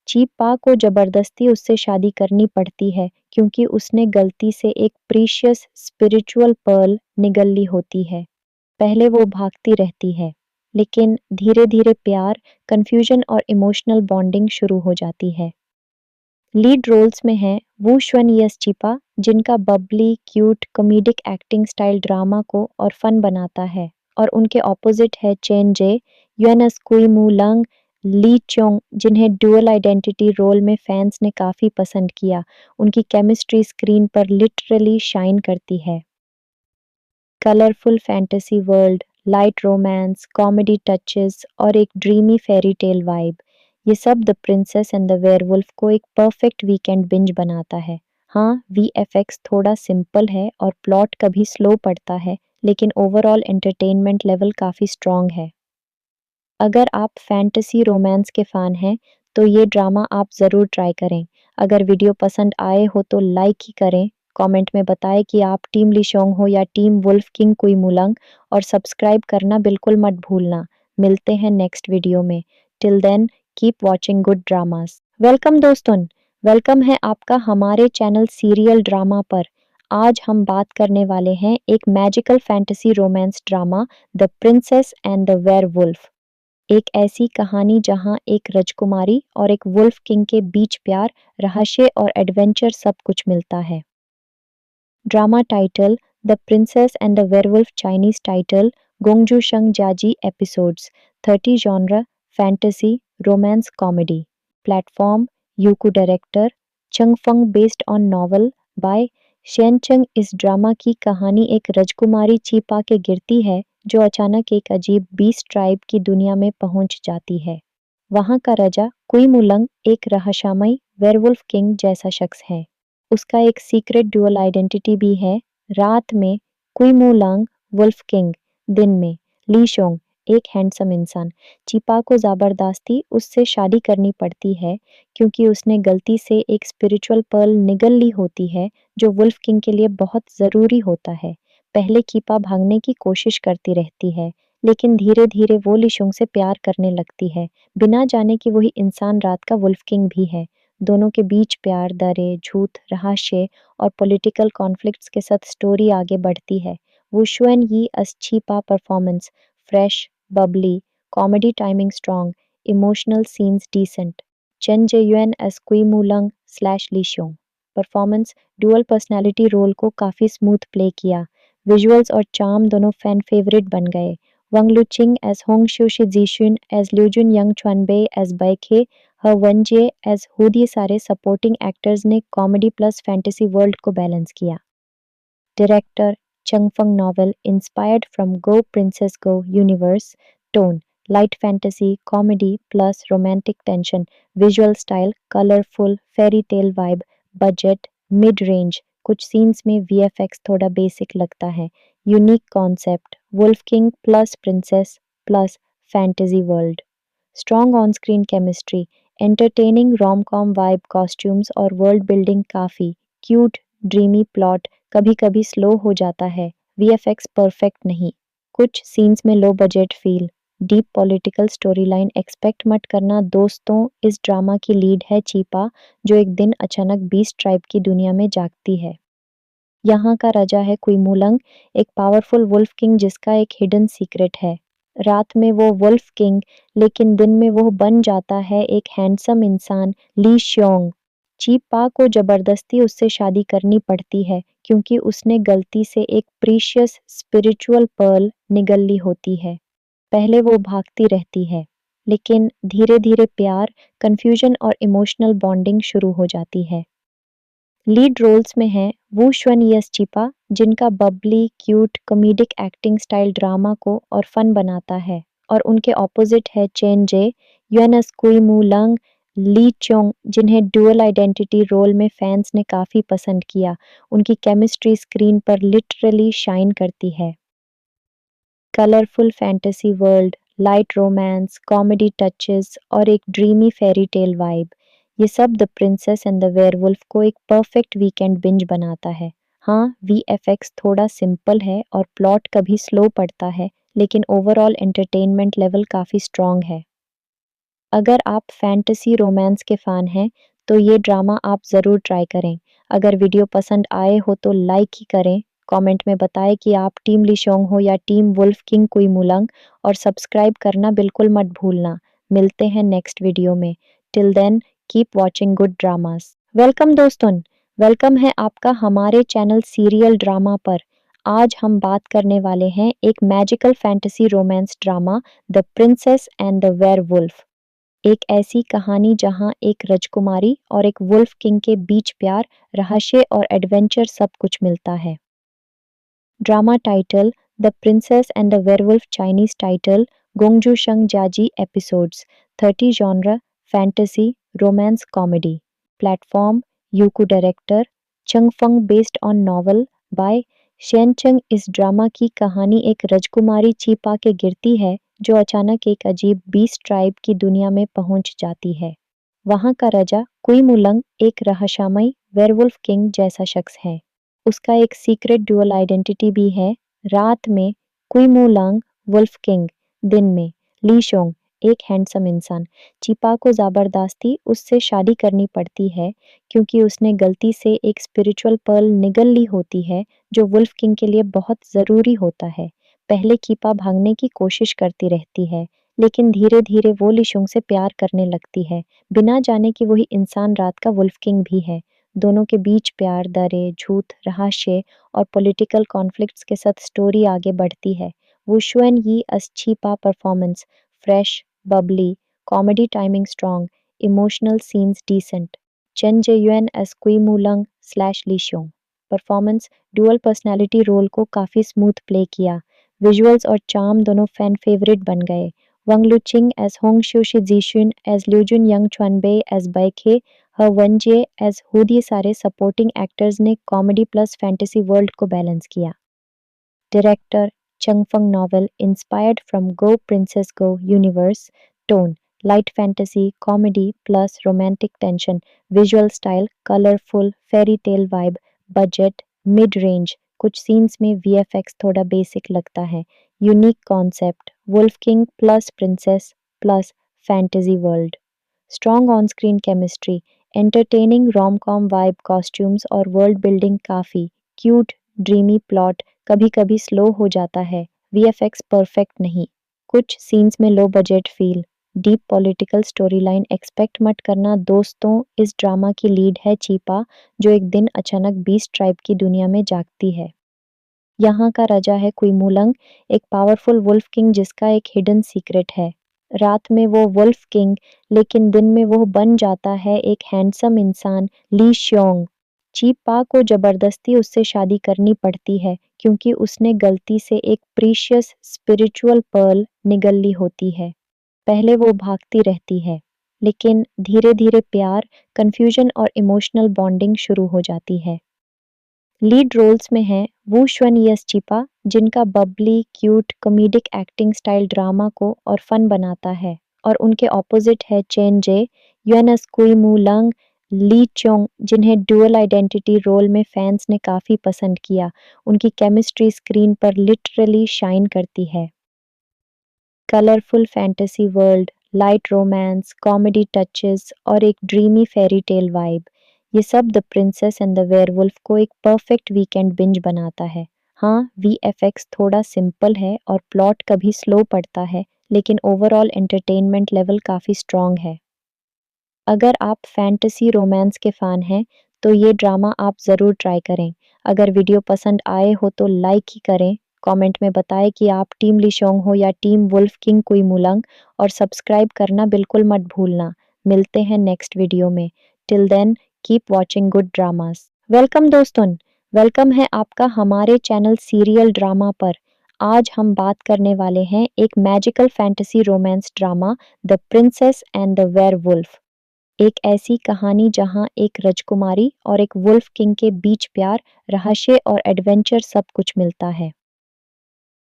चीपा को जबरदस्ती उससे शादी करनी पड़ती है क्योंकि उसने गलती से एक प्रीशियस स्पिरिचुअल पर्ल निगल ली होती है। पहले वो भागती रहती है, लेकिन धीरे-धीरे प्यार, कन्फ्यूजन और इमोशनल बॉन्डिंग शुरू हो जाती है। लीड रोल्स में हैं वू शुएन यस चिपा, जिनका Babli, cute, comedic acting style drama को और फन बनाता है, और उनके ऑपोजिट है चेन जे युएन एस कुई मू लंग, ली चोंग, जिन्हें डुअल आइडेंटिटी रोल में फैंस ने काफ़ी पसंद किया। उनकी केमिस्ट्री स्क्रीन पर लिटरली शाइन करती है। Colourful fantasy world, light romance, comedy touches और एक ड्रीमी फेरी टेल वाइब, ये सब the princess and the werewolf को एक परफेक्ट वीकेंड बिंज बनाता है। हाँ, VFX थोड़ा सिंपल है और प्लॉट कभी स्लो पड़ता है, लेकिन ओवरऑल एंटरटेनमेंट लेवल काफ़ी स्ट्रॉन्ग है। अगर आप फैंटेसी रोमांस के फ़ैन हैं, तो ये ड्रामा आप ज़रूर ट्राई करें। अगर वीडियो पसंद आए हो तो लाइक ही करें, कमेंट में बताएं कि आप टीम लिशोंग हो या टीम वुल्फ किंग कुई मुलंग, और सब्सक्राइब करना बिल्कुल मत भूलना। मिलते हैं नेक्स्ट वीडियो में। Till then keep watching good dramas. Welcome दोस्तों, वेलकम है आपका हमारे चैनल सीरियल ड्रामा पर। आज हम बात करने वाले हैं एक magical fantasy romance drama, the princess and the werewolf. एक ऐसी कहानी जहां एक राजकुमारी और एक वुल्फ किंग के बीच प्यार, रहस्य और एडवेंचर सब कुछ मिलता है। Drama title the princess and the werewolf, Chinese title गोंगजू शंग जाजी, episodes 30, genre fantasy romance comedy. Platform Youku, director चंगफंग, based on novel by शेनचंग। इस ड्रामा की कहानी एक राजकुमारी चीपा के गिरती है जो अचानक एक अजीब बीस्ट ट्राइब की दुनिया में पहुंच जाती है। वहां का राजा कुईमुलंग एक रहस्यमय वेयरवुल्फ किंग जैसा शख्स है। उसका एक सीक्रेट ड्यूअल आइडेंटिटी भी है। रात में कुईमुलंग वुल्फ किंग, दिन में ली शोंग एक हैंडसम इंसान। चीपा को ज़बरदस्ती उससे शादी करनी पड़ती है क्योंकि उसने गलती से एक स्पिरिचुअल पर्ल निगल ली होती है जो वुल्फ किंग के लिए बहुत ज़रूरी होता है। पहले कीपा भागने की कोशिश करती रहती है, लेकिन धीरे-धीरे वो लिशोंग से प्यार करने लगती है, बिना जाने कि वही इंसान रात का वुल्फ किंग भी है। दोनों के बीच प्यार, दरे, झूठ, रहस्य और पॉलिटिकल कॉन्फ्लिक्ट्स के साथ स्टोरी आगे बढ़ती है। वुशुएन यी अस छीपा performance, fresh, bubbly, comedy timing strong, emotional scenes decent. Chen Jae-yuan as Kui Mulang / Lee Seong. Performance dual personality role को काफ़ी स्मूथ प्ले किया। विजुअल्स और चार्म दोनों फैन फेवरेट बन गए। वंग लुचिंग एज होंग शूशी जीशुन एज ल्यूजुन यंग चुनबे एज बैखे ह वनजे एज हुद, ये सारे सपोर्टिंग एक्टर्स ने कॉमेडी प्लस फैंटेसी वर्ल्ड को बैलेंस किया। Director Changfeng novel inspired from Go Princess Go universe. Tone light fantasy, comedy plus romantic tension. Visual style colorful, fairy tale vibe. Budget mid range. कुछ scenes में VFX थोड़ा basic लगता है। Unique concept wolf king plus princess plus fantasy world. Strong on screen chemistry, entertaining rom com vibe, costumes और world building काफ़ी cute, dreamy plot कभी कभी slow हो जाता है। VFX परफेक्ट नहीं, कुछ सीन्स में low budget feel. Deep political story line expect मत करना दोस्तों। इस ड्रामा की लीड है चीपा, जो एक दिन अचानक बीस्ट ट्राइब की दुनिया में जागती है। यहाँ का राजा है कुइमुलंग, एक पावरफुल वुल्फ किंग जिसका एक हिडन सीक्रेट है। रात में वो वुल्फ किंग, लेकिन दिन में वो बन जाता है एक हैंडसम इंसान, ली श्योंग। चीपा को जबरदस्ती उससे शादी करनी पड़ती है क्योंकि उसने गलती से एक प्रीशियस स्पिरिचुअल पर्ल निगल ली होती है। पहले वो भागती रहती है, लेकिन धीरे धीरे प्यार, कंफ्यूजन और इमोशनल बॉन्डिंग शुरू हो जाती है। लीड रोल्स में हैं वू शुन यस चिपा, जिनका Babli cute comedic acting style drama को और फन बनाता है, और उनके ऑपोजिट है चेन जे युएनस कुई मू लंग, ली चोंग, जिन्हें डुअल आइडेंटिटी रोल में फैंस ने काफ़ी पसंद किया। उनकी केमिस्ट्री स्क्रीन पर लिटरली शाइन करती है। Colourful fantasy world, light romance, comedy touches और एक ड्रीमी फेरी टेल वाइब, ये सब the princess and the werewolf को एक परफेक्ट वीकेंड बिंज बनाता है। हाँ, VFX थोड़ा सिंपल है और प्लॉट कभी स्लो पड़ता है, लेकिन ओवरऑल एंटरटेनमेंट लेवल काफ़ी स्ट्रॉन्ग है। अगर आप फैंटेसी रोमांस के फ़ैन हैं, तो ये ड्रामा आप ज़रूर ट्राई करें। अगर वीडियो पसंद आए हो तो लाइक ही करें, कमेंट में बताएं कि आप टीम लिशोंग हो या टीम वुल्फ किंग कुइमुलंग, और सब्सक्राइब करना बिल्कुल मत भूलना। मिलते हैं नेक्स्ट वीडियो में। Till then keep watching good dramas. Welcome दोस्तों, वेलकम है आपका हमारे चैनल सीरियल ड्रामा पर। आज हम बात करने वाले हैं एक magical fantasy romance drama, the princess and the werewolf. एक ऐसी कहानी जहां एक राजकुमारी और एक वुल्फ किंग के बीच प्यार, रहस्य और एडवेंचर सब कुछ मिलता है। Drama title the princess and the werewolf, Chinese title गोंगजू शंग जाजी, episodes 30, genre fantasy romance comedy. Platform Youku, director चंगफंग, based on novel by शेनचंग। इस ड्रामा की कहानी एक राजकुमारी चीपा के गिरती है, जो अचानक एक अजीब बीस्ट ट्राइब की दुनिया में पहुंच जाती है। वहां का राजा कुइमुलंग एक रहस्यमय वेयरवुल्फ किंग जैसा शख्स है। उसका एक सीक्रेट डुअल आइडेंटिटी भी है। रात में कुइमुलंग वुल्फ किंग, दिन में ली शोंग एक हैंडसम इंसान। चीपा को जबरदस्ती उससे शादी करनी पड़ती है क्योंकि उसने गलती से एक स्पिरिचुअल पर्ल निगल ली होती है, जो वुल्फ किंग के लिए बहुत ज़रूरी होता है। पहले कीपा भागने की कोशिश करती रहती है, लेकिन धीरे धीरे वो लिशुंग से प्यार करने लगती है, बिना जाने कि वही इंसान रात का वुल्फ किंग भी है। दोनों के बीच प्यार, दरे, झूठ, रहस्य और पॉलिटिकल कॉन्फ्लिक्ट्स के साथ स्टोरी आगे बढ़ती है। वो शुएन यी अच्छी performance, fresh, bubbly, comedy timing strong, emotional scenes decent. Chain जेयुएन as कुई मुलंग slash लीशोंग performance, dual personality role को काफ़ी स्मूथ प्ले किया। विजुअल्स और चार्म दोनों फैन फेवरेट बन गए। वंग लुचिंग एज होंग शूशी जीशुन एज ल्यूजुन यंग चुनबे एज बैखे ह वनजे एज हुद, ये सारे सपोर्टिंग एक्टर्स ने कॉमेडी प्लस फैंटेसी वर्ल्ड को बैलेंस किया। Director चंगफंग novel inspired from go princess go universe. Tone light fantasy, comedy plus romantic tension. Visual style colourful, fairy tale vibe. Budget mid range, कुछ scenes में VFX थोड़ा basic लगता है। Unique concept wolf king plus princess plus fantasy world. Strong on screen chemistry, entertaining rom com vibe, costumes और world building काफ़ी cute, dreamy plot कभी कभी slow हो जाता है। VFX परफेक्ट नहीं, कुछ सीन्स में low budget feel. Deep political story line expect मत करना दोस्तों। इस ड्रामा की लीड है चीपा, जो एक दिन अचानक बीस्ट ट्राइब की दुनिया में जागती है। यहाँ का राजा है कुइमुलंग, एक पावरफुल वुल्फ किंग जिसका एक हिडन सीक्रेट है। रात में वो वुल्फ किंग, लेकिन दिन में वो बन जाता है एक हैंडसम इंसान, ली श्योंग। चीप पा को जबरदस्ती उससे शादी करनी पड़ती है क्योंकि उसने गलती से एक प्रीशियस स्पिरिचुअल पर्ल निगल ली होती है। पहले वो भागती रहती है, लेकिन धीरे-धीरे प्यार, कन्फ्यूजन और इमोशनल बॉन्डिंग शुरू हो जाती है। लीड रोल्स में हैं वू श्वन यस चिपा, जिनका Babli, cute, comedic acting style drama को और फन बनाता है, और उनके ऑपोजिट है चेन जे, युएनएस कुई मू लंग, ली चोंग, जिन्हें डुअल आइडेंटिटी रोल में फैंस ने काफ़ी पसंद किया। उनकी केमिस्ट्री स्क्रीन पर लिटरली शाइन करती है। Colourful fantasy world, light romance, comedy touches और एक ड्रीमी फेरी टेल वाइब, ये सब the princess and the werewolf को एक परफेक्ट वीकेंड बिंज बनाता है। हाँ, वीएफएक्स थोड़ा सिंपल है और प्लॉट कभी स्लो पड़ता है, लेकिन ओवरऑल एंटरटेनमेंट लेवल काफ़ी स्ट्रॉन्ग है। अगर आप फैंटेसी रोमांस के फ़ैन हैं, तो ये ड्रामा आप ज़रूर ट्राई करें। अगर वीडियो पसंद आए हो तो लाइक ही करें, कमेंट में बताएं कि आप टीम लिशोंग हो या टीम वुल्फ किंग कुइमुलंग, और सब्सक्राइब करना बिल्कुल मत भूलना। मिलते हैं नेक्स्ट वीडियो में। Till then, keep watching good dramas. Welcome दोस्तों, वेलकम है आपका हमारे चैनल सीरियल ड्रामा पर। आज हम बात करने वाले हैं एक magical fantasy romance drama, the princess and the werewolf. एक ऐसी कहानी जहां एक राजकुमारी और एक वुल्फ किंग के बीच प्यार, रहस्य और एडवेंचर सब कुछ मिलता है।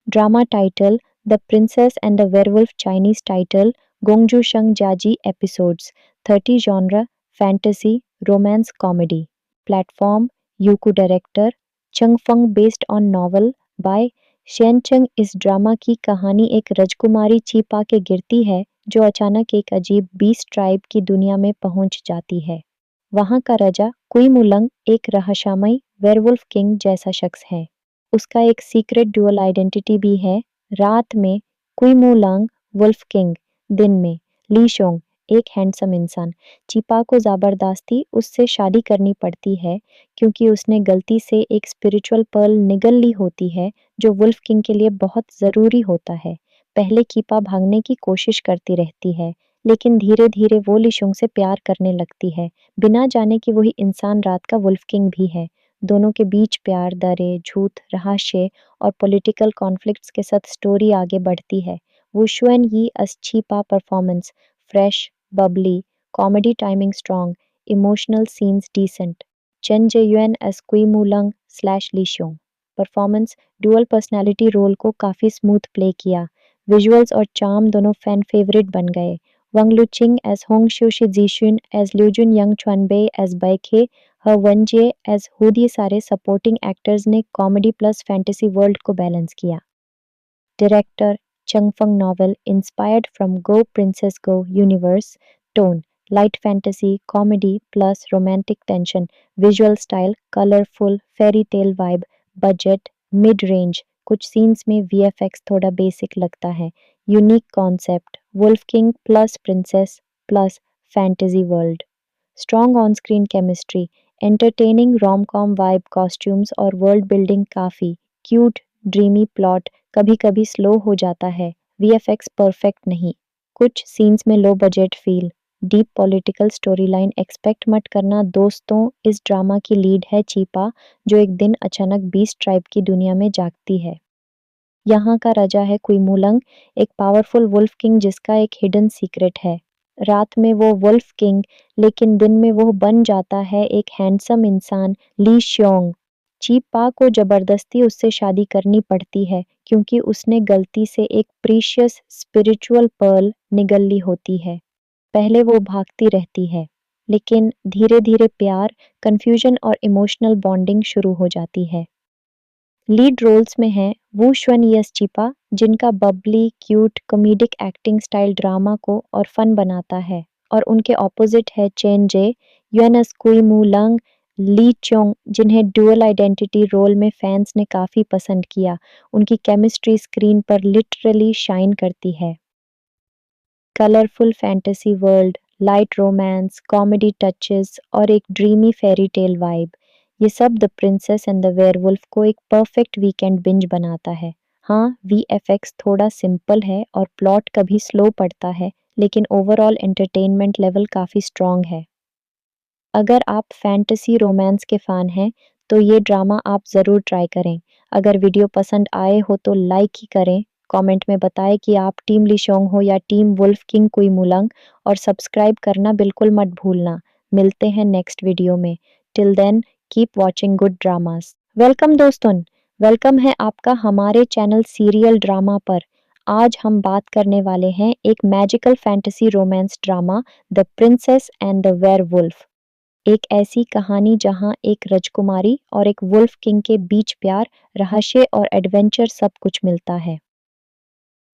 Drama title: the princess and the werewolf, Chinese title: गोंगजू शंग जाजी episodes, 30 genre: fantasy, romance, comedy. Platform: Youku director, चंगफंग, based on novel by शेनचंग। इस ड्रामा की कहानी एक राजकुमारी चीपा के गिरती है जो अचानक एक अजीब बीस्ट ट्राइब की दुनिया में पहुंच जाती है। वहां का राजा कुइमुलंग एक रहस्यमय वेयरवुल्फ किंग जैसा शख्स है। उसका एक सीक्रेट डुअल आइडेंटिटी भी है। रात में कुइमुलंग वुल्फ किंग, दिन में ली शोंग एक हैंडसम इंसान। चीपा को जबरदस्ती उससे शादी करनी पड़ती है क्योंकि उसने गलती से एक स्पिरिचुअल पर्ल निगल ली होती है जो वुल्फ किंग के लिए बहुत ज़रूरी होता है। पहले कीपा भागने की कोशिश करती रहती है, लेकिन धीरे-धीरे वो लिशोंग से प्यार करने लगती है, बिना जाने कि वही इंसान रात का वुल्फ किंग भी है। दोनों के बीच प्यार, दरे, झूठ, रहस्य और पॉलिटिकल कॉन्फ्लिक्ट्स के साथ स्टोरी आगे बढ़ती है। वुशुएन यी अस्छीपा performance: fresh, bubbly, comedy timing strong, emotional scenes decent. Chain जेयुएन as कुइमुलंग slash लीशोंग performance: dual personality role को काफ़ी स्मूथ प्ले किया। विजुअल्स और चार्म दोनों फैन फेवरेट बन गए। वंग लुचिंग एज होंग शूशी जीशुन एज ल्यूजुन यंग चुनबे एज बैखे, ह वनजे एज हुद, ये सारे सपोर्टिंग एक्टर्स ने कॉमेडी प्लस फैंटेसी वर्ल्ड को बैलेंस किया। Director: Changfeng, novel inspired from Go Princess Go universe. Tone: light fantasy, comedy plus romantic tension. Visual style: colorful, fairy tale vibe. Budget: mid range, कुछ scenes में VFX थोड़ा basic लगता है। Unique concept: wolf king plus princess plus fantasy world. Strong on screen chemistry, entertaining rom com vibe, costumes और world building काफ़ी cute, dreamy plot कभी-कभी slow हो जाता है, वीएफएक्स परफेक्ट नहीं, कुछ सीन्स में low budget feel, deep political story line expect मत करना दोस्तों। इस ड्रामा की लीड है चीपा, जो एक दिन अचानक बीस्ट ट्राइब की दुनिया में जागती है। यहाँ का राजा है कुइमुलंग, एक पावरफुल वुल्फ किंग जिसका एक हिडन सीक्रेट है। रात में वो वुल्फ किंग, लेकिन दिन में वो बन जाता है एक हैंडसम इंसान, ली श्योंग। चीप पा को जबरदस्ती उससे शादी करनी पड़ती है क्योंकि उसने गलती से एक प्रीशियस स्पिरिचुअल पर्ल निगल ली होती है। पहले वो भागती रहती है, लेकिन धीरे-धीरे प्यार, कन्फ्यूजन और इमोशनल बॉन्डिंग शुरू हो जाती है। लीड रोल्स में हैं वू श्वन यस चिपा, जिनका Babli, cute, comedic acting style drama को और फन बनाता है, और उनके ऑपोजिट है चेन जे, युएनएस कुई मू लंग, ली चोंग, जिन्हें डुअल आइडेंटिटी रोल में फैंस ने काफ़ी पसंद किया। उनकी केमिस्ट्री स्क्रीन पर लिटरली शाइन करती है। Colourful fantasy world, light romance, comedy touches और एक ड्रीमी फेरी टेल वाइब, ये सब the princess and the werewolf को एक परफेक्ट वीकेंड बिंज बनाता है। हाँ, वीएफएक्स थोड़ा सिंपल है और प्लॉट कभी स्लो पड़ता है, लेकिन ओवरऑल एंटरटेनमेंट लेवल काफ़ी स्ट्रॉन्ग है। अगर आप फैंटेसी रोमांस के फ़ैन हैं, तो ये ड्रामा आप ज़रूर ट्राई करें। अगर वीडियो पसंद आए हो तो लाइक ही करें, कमेंट में बताएं कि आप टीम लिशोंग हो या टीम वुल्फ किंग कुइमुलंग और सब्सक्राइब करना बिल्कुल मत भूलना। मिलते हैं नेक्स्ट वीडियो में। Till then keep watching good dramas. Welcome दोस्तों, वेलकम है आपका हमारे चैनल सीरियल ड्रामा पर। आज हम बात करने वाले हैं एक magical fantasy romance drama the princess and the werewolf. एक ऐसी कहानी जहां एक राजकुमारी और एक वुल्फ किंग के बीच प्यार, रहस्य और एडवेंचर सब कुछ मिलता है।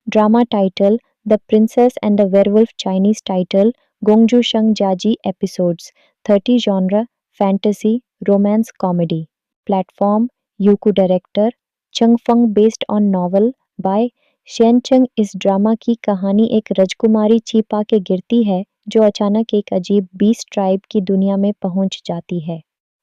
Drama title the princess and the werewolf, Chinese title गोंगजू शंग जाजी episodes, 30 genre fantasy romance comedy. Platform Youku, director चंग फंग, based on novel by Shane चंग। इस ड्रामा की कहानी एक राजकुमारी चीपा के गिरती है जो अचानक एक अजीब बीस्ट ट्राइब की दुनिया में पहुंच जाती है।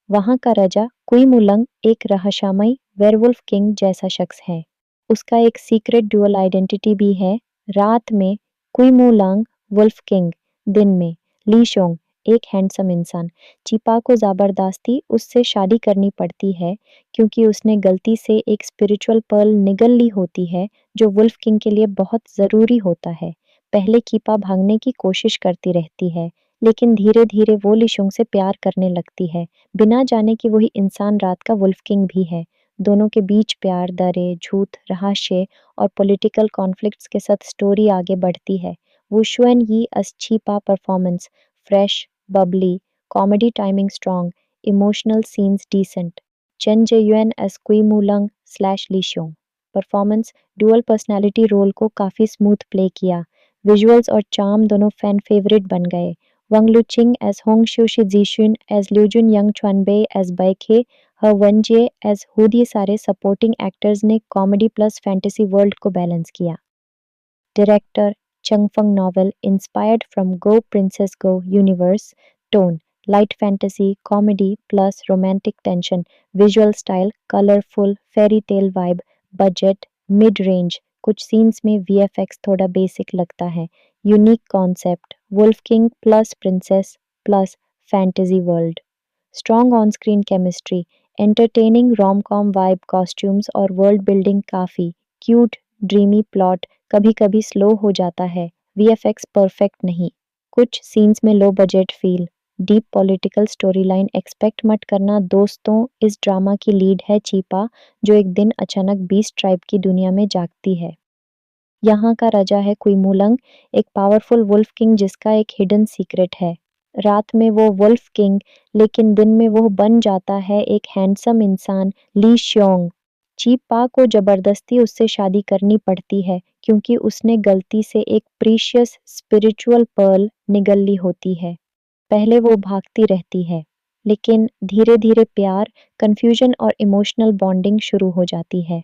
वहां का राजा कुइमुलंग एक रहस्यमय वेयरवुल्फ किंग जैसा शख्स है। उसका एक सीक्रेट डुअल आइडेंटिटी भी है। रात में कुइमुलंग वुल्फ किंग, दिन में ली शोंग एक हैंडसम इंसान। चीपा को जबरदस्ती उससे शादी करनी पड़ती है क्योंकि उसने गलती से एक स्पिरिचुअल पर्ल निगल ली होती है जो वुल्फ किंग के लिए बहुत ज़रूरी होता है। पहले कीपा भागने की कोशिश करती रहती है, लेकिन धीरे धीरे वो लिशुंग से प्यार करने लगती है, बिना जाने कि वही इंसान रात का वुल्फ किंग भी है। दोनों के बीच प्यार, दरे, झूठ, रहस्य और पॉलिटिकल कॉन्फ्लिक्ट्स के साथ स्टोरी आगे बढ़ती है। वो शुएन यी अच्छीपा performance fresh, bubbly, comedy timing strong, emotional scenes decent. Chain जेयुएन as कुई मुलंग slash लीशोंग performance, dual personality role को काफ़ी स्मूथ प्ले किया। विजुअल्स और चार्म दोनों फैन फेवरेट बन गए। वंग लुचिंग एज होंग शू शिजीशुन एज ल्यूजुन यंग चुनबे एज बैखे ह वनजे एज हुद, ये सारे सपोर्टिंग एक्टर्स ने कॉमेडी प्लस फैंटेसी वर्ल्ड को बैलेंस किया। Director चंगफंग, novel inspired from go princess go universe. Tone light fantasy comedy plus romantic tension. Visual style colourful fairy tale vibe. Budget mid range, कुछ scenes में VFX थोड़ा basic लगता है। Unique concept wolf king plus princess plus fantasy world. Strong on screen chemistry, entertaining rom com vibe, costumes और world building काफ़ी cute. Dreamy plot कभी कभी slow हो जाता है। वीएफएक्स परफेक्ट नहीं, कुछ सीन्स में low budget feel. Deep political story line expect मत करना दोस्तों। इस ड्रामा की लीड है चीपा, जो एक दिन अचानक बीस्ट ट्राइब की दुनिया में जागती है। यहाँ का राजा है कुइमुलंग, एक पावरफुल वुल्फ किंग जिसका एक हिडन सीक्रेट है। रात में वो वुल्फ किंग, लेकिन दिन में वो बन जाता है एक हैंडसम इंसान, ली श्योंग। चीपा को जबरदस्ती उससे शादी करनी पड़ती है क्योंकि उसने गलती से एक प्रीशियस स्पिरिचुअल पर्ल निगल ली होती है। पहले वो भागती रहती है, लेकिन धीरे धीरे प्यार, कंफ्यूजन और इमोशनल बॉन्डिंग शुरू हो जाती है।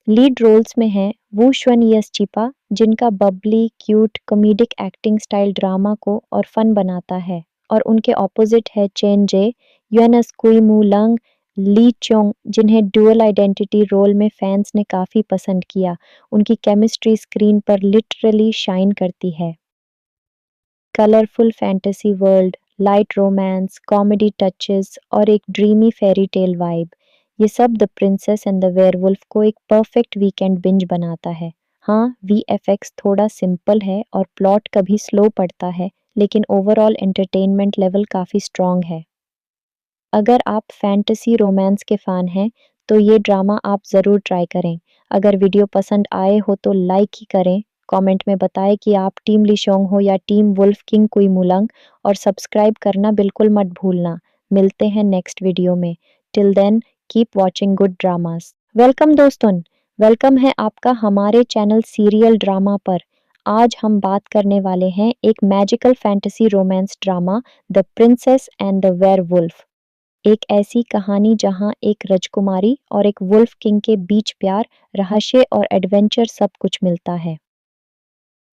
लीड रोल्स में हैं वू शुएन यस चिपा, जिनका Babli cute comedic acting style drama को और फन बनाता है, और उनके ऑपोजिट है चेन जे युएनएस कुई मू लंग ली चोंग, जिन्हें डुअल आइडेंटिटी रोल में फैंस ने काफ़ी पसंद किया। उनकी केमिस्ट्री स्क्रीन पर लिटरली शाइन करती है। Colourful fantasy world, light romance, comedy touches और एक ड्रीमी फेरी टेल वाइब, ये सब the princess and the werewolf को एक परफेक्ट वीकेंड बिंज बनाता है। हाँ, वीएफएक्स थोड़ा सिंपल है और प्लॉट कभी स्लो पड़ता है, लेकिन ओवरऑल एंटरटेनमेंट लेवल काफ़ी स्ट्रॉन्ग है। अगर आप फैंटेसी रोमांस के फ़ैन हैं, तो ये ड्रामा आप ज़रूर ट्राई करें। अगर वीडियो पसंद आए हो तो लाइक ही करें, कमेंट में बताएं कि आप टीम लिशोंग हो या टीम वुल्फ किंग कुइमुलंग और सब्सक्राइब करना बिल्कुल मत भूलना। मिलते हैं नेक्स्ट वीडियो में। Till then keep watching good dramas. Welcome दोस्तों, वेलकम है आपका हमारे चैनल सीरियल ड्रामा पर। आज हम बात करने वाले हैं एक magical fantasy romance drama the princess and the werewolf. एक ऐसी कहानी जहां एक राजकुमारी और एक वुल्फ किंग के बीच प्यार, रहस्य और एडवेंचर सब कुछ मिलता है।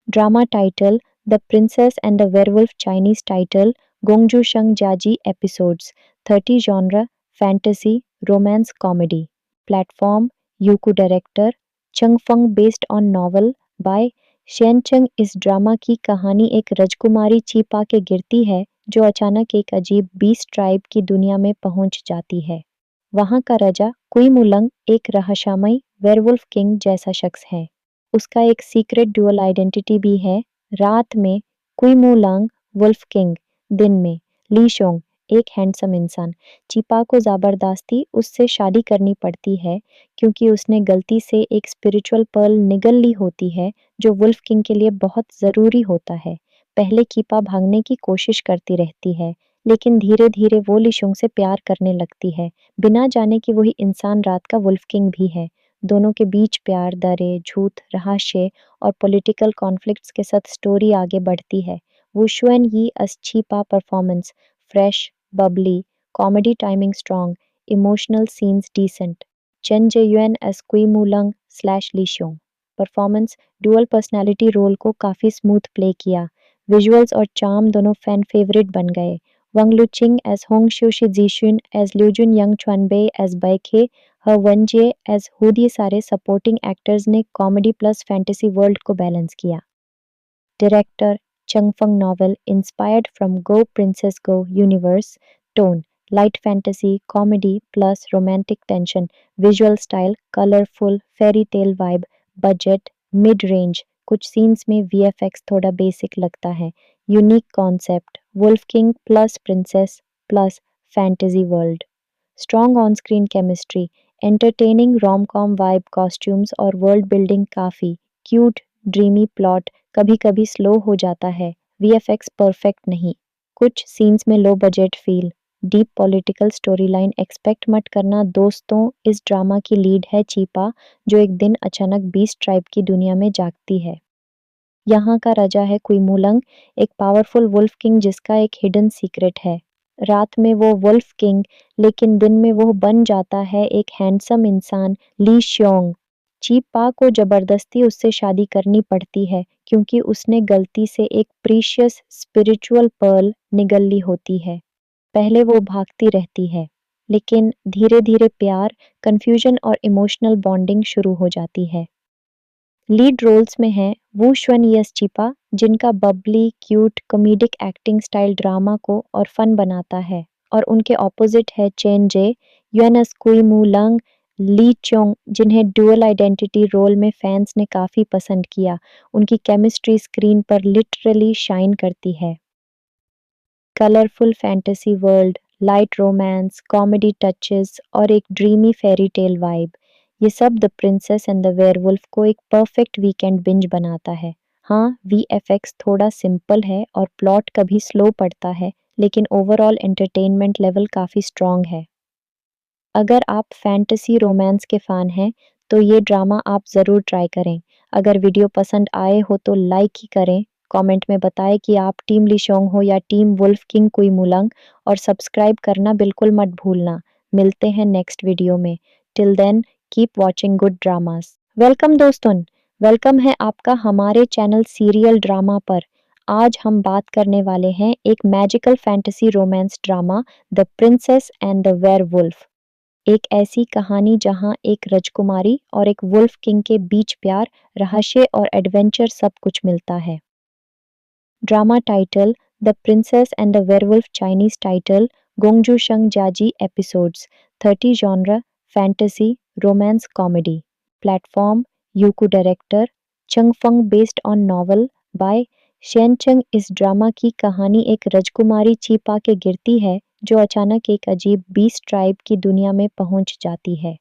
Drama title the princess and the werewolf, Chinese title गोंगजू शंग जाजी episodes, 30 genre fantasy, romance comedy. Platform Youku director Cheng Feng based on novel by Shane चंग। इस ड्रामा की कहानी एक राजकुमारी छिपा के गिरती है जो अचानक एक अजीब बीस्ट ट्राइब की दुनिया में पहुंच जाती है। वहां का राजा कुईमुलंग एक रहस्यमय वेयरवुल्फ किंग जैसा शख्स है। उसका एक सीक्रेट डुअल आइडेंटिटी भी है। रात में कुईमुलंग वुल्फ किंग, दिन में ली शोंग एक हैंडसम इंसान। चिपा को जबरदस्ती उससे शादी करनी पड़ती है क्योंकि उसने गलती से एक स्पिरिचुअल पर्ल निगल ली होती है जो वुल्फ किंग के लिए बहुत ज़रूरी होता है। पहले कीपा भागने की कोशिश करती रहती है, लेकिन धीरे धीरे वो लिशोंग से प्यार करने लगती है, बिना जाने कि वही इंसान रात का वुल्फ किंग भी है। दोनों के बीच प्यार, दरे, झूठ, रहस्य और पॉलिटिकल कॉन्फ्लिक्ट्स के साथ स्टोरी आगे बढ़ती है। वुशुएन यी as Chipa performance fresh, bubbly, comedy timing strong, emotional scenes decent. Chen Jae-yuan as Kui Mulang slash Lee Seong. Performance dual personality role को काफ़ी स्मूथ प्ले किया। विजुअल्स और चार्म दोनों फैन फेवरेट बन गए। वंग लुचिंग as Hong शोशी जीशुन as ल्यूजुन young चुनबे as बैखे ह वनजे as हुद, ये सारे सपोर्टिंग एक्टर्स ने कॉमेडी प्लस फैंटेसी वर्ल्ड को बैलेंस किया। Director Changfeng novel inspired from Go Princess Go universe. Tone light fantasy, comedy plus romantic tension. Visual style colorful, fairy tale vibe. Budget mid range. कुछ scenes में VFX थोड़ा basic लगता है। Unique concept wolf king plus princess plus fantasy world. Strong on screen chemistry, entertaining rom com vibe, costumes और world building काफ़ी cute, dreamy plot कभी कभी slow हो जाता है। VFX परफेक्ट नहीं, कुछ सीन्स में low budget feel. Deep political story line expect मत करना दोस्तों। इस ड्रामा की लीड है चीपा, जो एक दिन अचानक बीस्ट ट्राइब की दुनिया में जागती है। यहाँ का राजा है कुईमुलंग, एक पावरफुल वुल्फ किंग जिसका एक हिडन सीक्रेट है। रात में वो वुल्फ किंग, लेकिन दिन में वो बन जाता है एक हैंडसम इंसान, ली श्योंग। चीपा को जबरदस्ती उससे शादी करनी पड़ती है क्योंकि उसने गलती से एक प्रीशियस स्पिरिचुअल पर्ल निगल ली होती है। पहले वो भागती रहती है, लेकिन धीरे धीरे प्यार, कंफ्यूजन और इमोशनल बॉन्डिंग शुरू हो जाती है। लीड रोल्स में हैं वू शुएन यस चिपा, जिनका Babli, cute, comedic acting style drama को और फन बनाता है, और उनके ऑपोजिट है चेन जे युएनएस कुई मू लंग, ली चोंग, जिन्हें डुअल आइडेंटिटी रोल में फैंस ने काफ़ी पसंद किया। उनकी केमिस्ट्री स्क्रीन पर लिटरली शाइन करती है। Colourful fantasy world, light romance, comedy touches और एक ड्रीमी फेरी टेल वाइब, ये सब the princess and the werewolf को एक परफेक्ट वीकेंड बिंज बनाता है। हाँ, VFX थोड़ा सिंपल है और प्लॉट कभी स्लो पड़ता है, लेकिन ओवरऑल एंटरटेनमेंट लेवल काफ़ी स्ट्रॉन्ग है। अगर आप फैंटेसी रोमांस के फ़ैन हैं, तो ये ड्रामा आप ज़रूर ट्राई करें। अगर वीडियो पसंद आए हो तो लाइक ही करें, कमेंट में बताएं कि आप टीम लिशोंग हो या टीम वुल्फ किंग कुईमुलंग, और सब्सक्राइब करना बिल्कुल मत भूलना। मिलते हैं नेक्स्ट वीडियो में। Till then keep watching good dramas. Welcome दोस्तों, वेलकम है आपका हमारे चैनल सीरियल ड्रामा पर। आज हम बात करने वाले हैं एक magical fantasy romance drama the princess and the werewolf. एक ऐसी कहानी जहां एक राजकुमारी और एक वुल्फ किंग के बीच प्यार, रहस्य और एडवेंचर सब कुछ मिलता है। Drama title the princess and the werewolf, Chinese title गोंगजू शंग जाजी episodes, 30 genre fantasy romance comedy. Platform Youku director चंग फंग based on novel by Shane चंग। इस ड्रामा की कहानी एक राजकुमारी छिपा के गिरती है जो अचानक एक अजीब बीस्ट ट्राइब की दुनिया में पहुंच जाती है।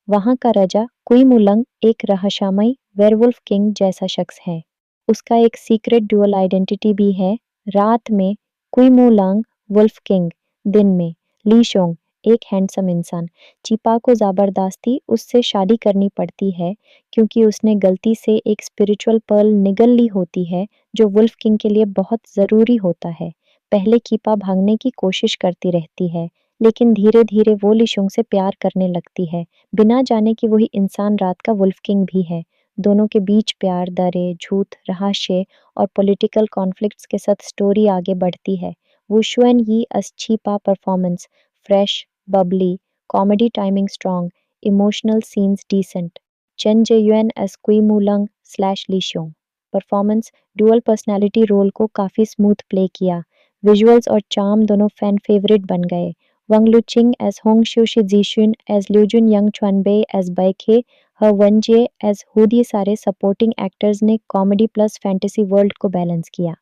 वहां का राजा कुईमुलंग एक रहस्यमय वेयरवुल्फ किंग जैसा शख्स है। उसका एक सीक्रेट डुअल आइडेंटिटी भी है। रात में कुईमुलंग वुल्फ किंग, दिन में ली शोंग एक हैंडसम इंसान। चिपा को जबरदस्ती उससे शादी करनी पड़ती है क्योंकि उसने गलती से एक स्पिरिचुअल पर्ल निगल ली होती है जो वुल्फ किंग के लिए बहुत ज़रूरी होता है। पहले कीपा भागने की कोशिश करती रहती है, लेकिन धीरे धीरे वो लिशोंग से प्यार करने लगती है, बिना जाने कि वही इंसान रात का वुल्फ किंग भी है। दोनों के बीच प्यार, दरे, झूठ, रहस्य और पॉलिटिकल कॉन्फ्लिक्ट्स के साथ स्टोरी आगे बढ़ती है। वुशुएन यी as Chipa performance fresh, bubbly, comedy timing strong, emotional scenes decent. Chen Jae-yuan as Kui Mulang slash Lee Seong. Performance dual personality role को काफ़ी स्मूथ प्ले किया। विजुअल्स और चार्म दोनों फैन फेवरेट बन गए। वंग लुचिंग एज होंग शू शिजीशुन as ल्यूजुन young चुनबे as बैखे ह वनजे as हुद, ये सारे सपोर्टिंग एक्टर्स ने कॉमेडी प्लस फैंटेसी वर्ल्ड को बैलेंस किया।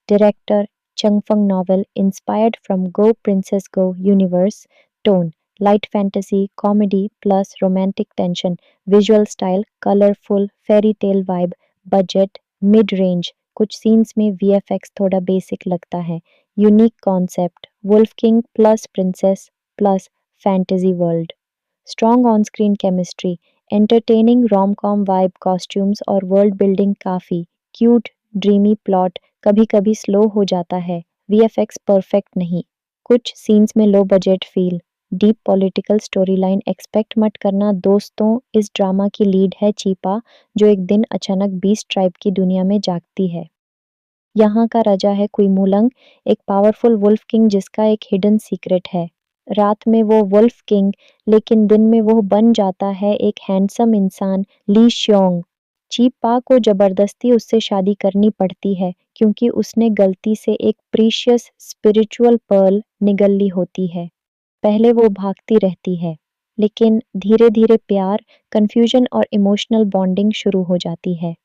Director Changfeng novel inspired from Go Princess Go universe. Tone light fantasy, comedy plus romantic tension. Visual style colorful, fairy tale vibe. Budget mid range. कुछ scenes में VFX थोड़ा basic लगता है। Unique concept wolf king plus princess plus fantasy world. Strong on screen chemistry, entertaining rom com vibe, costumes और world building काफ़ी cute, dreamy plot कभी कभी slow हो जाता है। VFX परफेक्ट नहीं, कुछ सीन्स में low budget feel. Deep political story line expect मत करना दोस्तों। इस ड्रामा की लीड है चीपा, जो एक दिन अचानक बीस्ट ट्राइब की दुनिया में जागती है। यहाँ का राजा है कुइमुलंग, एक पावरफुल वुल्फ किंग जिसका एक हिडन सीक्रेट है। रात में वो वुल्फ किंग, लेकिन दिन में वो बन जाता है एक हैंडसम इंसान, ली श्योंग। चीपा को जबरदस्ती उससे शादी करनी पड़ती है क्योंकि उसने गलती से एक प्रीशियस स्पिरिचुअल पर्ल निगल ली होती है। पहले वो भागती रहती है, लेकिन धीरे धीरे प्यार, कंफ्यूजन और इमोशनल बॉन्डिंग शुरू हो जाती है।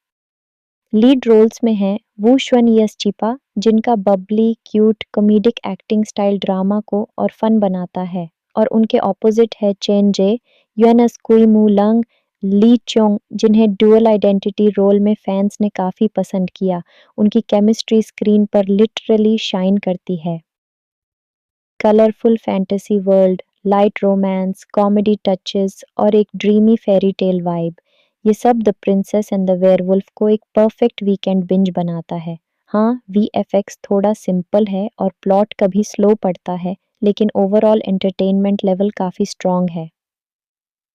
लीड रोल्स में हैं वू श्वन यस चिपा, जिनका Babli cute comedic acting style drama को और फन बनाता है, और उनके ऑपोजिट है चेन जे युएनएस कुई मू लंग ली चोंग, जिन्हें डुअल आइडेंटिटी रोल में फैंस ने काफ़ी पसंद किया। उनकी केमिस्ट्री स्क्रीन पर लिटरली शाइन करती है। Colourful fantasy world, light romance, comedy touches और एक ड्रीमी फेरी टेल वाइब, ये सब the princess and the werewolf को एक परफेक्ट वीकेंड बिंज बनाता है। हाँ, VFX थोड़ा सिंपल है और प्लॉट कभी स्लो पड़ता है, लेकिन ओवरऑल एंटरटेनमेंट लेवल काफ़ी स्ट्रॉन्ग है।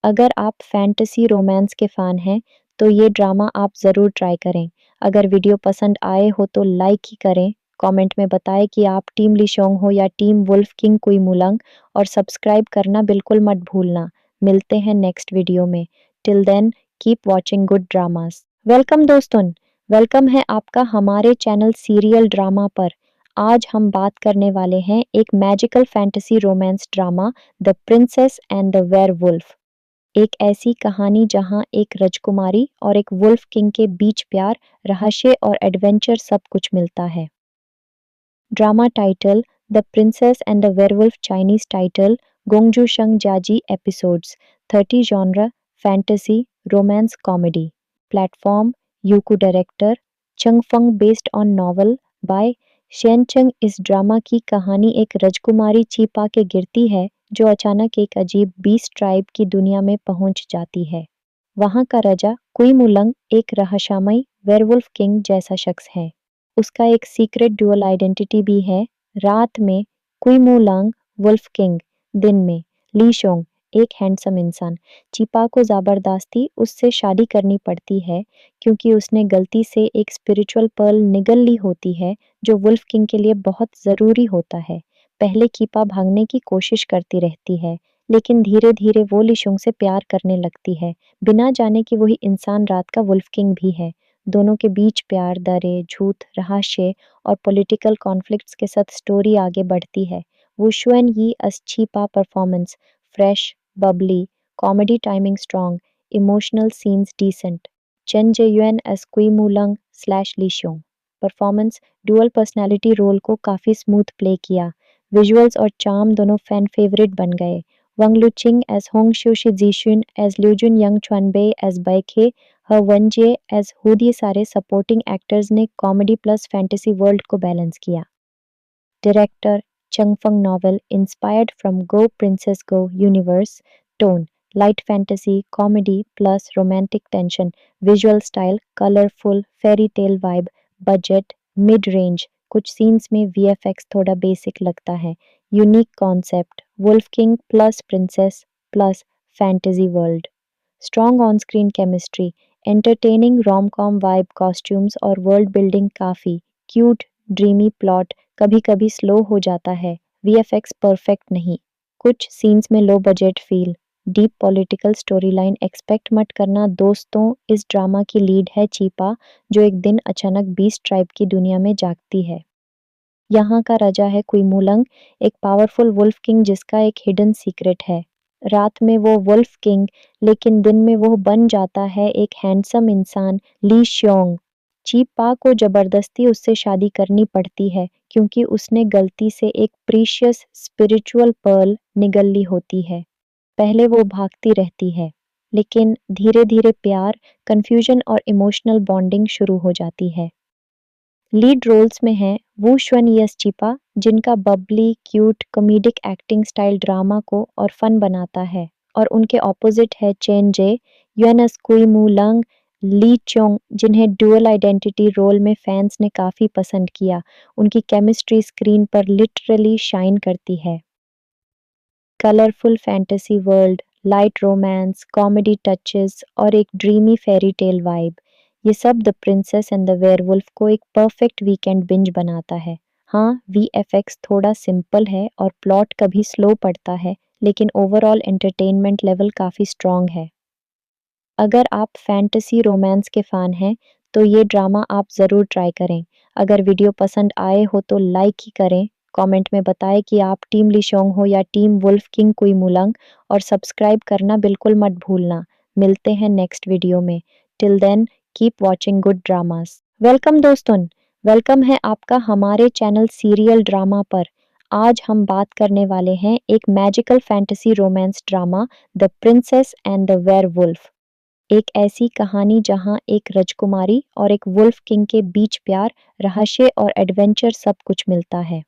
अगर आप फैंटेसी रोमांस के फ़ैन हैं, तो ये ड्रामा आप ज़रूर ट्राई करें। अगर वीडियो पसंद आए हो तो लाइक ही करें, कमेंट में बताएं कि आप टीम लिशोंग हो या टीम वुल्फ किंग कुई मुलंग, और सब्सक्राइब करना बिल्कुल मत भूलना। मिलते हैं नेक्स्ट वीडियो में। Till then keep watching good dramas. Welcome दोस्तों, वेलकम है आपका हमारे चैनल सीरियल ड्रामा पर। आज हम बात करने वाले हैं एक magical fantasy romance drama, the princess and the werewolf. एक ऐसी कहानी जहां एक राजकुमारी और एक वुल्फ किंग के बीच प्यार, रहस्य और एडवेंचर सब कुछ मिलता है। Drama title the princess and the werewolf, Chinese title गोंगजू शंग जाजी, episodes 30, genre fantasy romance comedy. Platform Youku, director चंगफंग, based on novel by शेनचंग। इस ड्रामा की कहानी एक राजकुमारी चीपा के गिरती है, जो अचानक एक अजीब बीस्ट ट्राइब की दुनिया में पहुंच जाती है। वहां का राजा कुई मुलंग एक रहस्यमय वेयरवुल्फ किंग जैसा शख्स है। उसका एक सीक्रेट डुअल आइडेंटिटी भी है। रात में कुई मुलंग वुल्फ किंग, दिन में ली शोंग एक हैंडसम इंसान। चीपा को जबरदस्ती उससे शादी करनी पड़ती है क्योंकि उसने गलती से एक स्पिरिचुअल पर्ल निगल ली होती है, जो वुल्फ किंग के लिए बहुत ज़रूरी होता है। पहले कीपा भागने की कोशिश करती रहती है, लेकिन धीरे धीरे वो लिशोंग से प्यार करने लगती है, बिना जाने कि वही इंसान रात का वुल्फ किंग भी है। दोनों के बीच प्यार, दरे, झूठ, रहस्य और पॉलिटिकल कॉन्फ्लिक्ट्स के साथ स्टोरी आगे बढ़ती है। वुशुएन यी as Chhipa performance fresh, bubbly, comedy timing strong, emotional scenes decent. Chain जेयुएन as कुई मुलंग slash लीशोंग। Performance dual personality role को काफ़ी स्मूथ प्ले किया। विजुअल्स और चार्म दोनों फैन फेवरेट बन गए। वंग लुचिंग एज होंग शू शिजीशुन एज ल्यूजुन यंग चुनबे एज बैखे ह वनजे एज हुद, ये सारे सपोर्टिंग एक्टर्स ने कॉमेडी प्लस फैंटेसी वर्ल्ड को बैलेंस किया। Director Changfeng novel inspired from Go Princess Go universe. Tone light fantasy, comedy plus romantic tension. Visual style colorful, fairy tale vibe. Budget mid range. कुछ scenes में VFX थोड़ा basic लगता है। Unique concept wolf king plus princess plus fantasy world. Strong on screen chemistry, entertaining rom com vibe, costumes और world building काफ़ी cute, dreamy plot कभी कभी slow हो जाता है। VFX परफेक्ट नहीं, कुछ सीन्स में low budget feel, deep political story line expect मत करना दोस्तों। इस ड्रामा की लीड है चीपा, जो एक दिन अचानक बीस्ट ट्राइब की दुनिया में जागती है। यहाँ का राजा है कुइमूलंग, एक पावरफुल वुल्फ किंग जिसका एक हिडन सीक्रेट है। रात में वो वुल्फ किंग, लेकिन दिन में वो बन जाता है एक हैंडसम इंसान, ली श्योंग। चीपा को जबरदस्ती उससे शादी करनी पड़ती है क्योंकि उसने गलती से एक प्रीशियस स्पिरिचुअल पर्ल निगल ली होती है। पहले वो भागती रहती है, लेकिन धीरे धीरे प्यार, कंफ्यूजन और इमोशनल बॉन्डिंग शुरू हो जाती है। लीड रोल्स में हैं वू श्वन यस चिपा, जिनका Babli, cute, comedic acting style drama को और फन बनाता है, और उनके ऑपोजिट है चेन जे, युएनएस कुई मू लंग, ली चोंग, जिन्हें डुअल आइडेंटिटी रोल में फैंस ने काफ़ी पसंद किया। उनकी केमिस्ट्री स्क्रीन पर लिटरली शाइन करती है। Colourful fantasy world, light romance, comedy touches और एक ड्रीमी फेरी टेल वाइब, ये सब the princess and the werewolf को एक परफेक्ट वीकेंड बिंज बनाता है। हाँ, वीएफएक्स थोड़ा सिंपल है और प्लॉट कभी स्लो पड़ता है, लेकिन ओवरऑल एंटरटेनमेंट लेवल काफ़ी स्ट्रॉन्ग है। अगर आप फैंटेसी रोमांस के फ़ैन हैं, तो ये ड्रामा आप ज़रूर ट्राई करें। अगर वीडियो पसंद आए हो तो लाइक ही करें, कमेंट में बताएं कि आप टीम लिशोंग हो या टीम वुल्फ किंग कुइमुलंग, और सब्सक्राइब करना बिल्कुल मत भूलना। मिलते हैं नेक्स्ट वीडियो में। Till then, keep watching good dramas. Welcome दोस्तों, वेलकम है आपका हमारे चैनल सीरियल ड्रामा पर। आज हम बात करने वाले हैं एक magical fantasy romance drama, the princess and the werewolf. एक ऐसी कहानी जहां एक राजकुमारी और एक वुल्फ किंग के बीच प्यार, रहस्य और एडवेंचर सब कुछ मिलता है।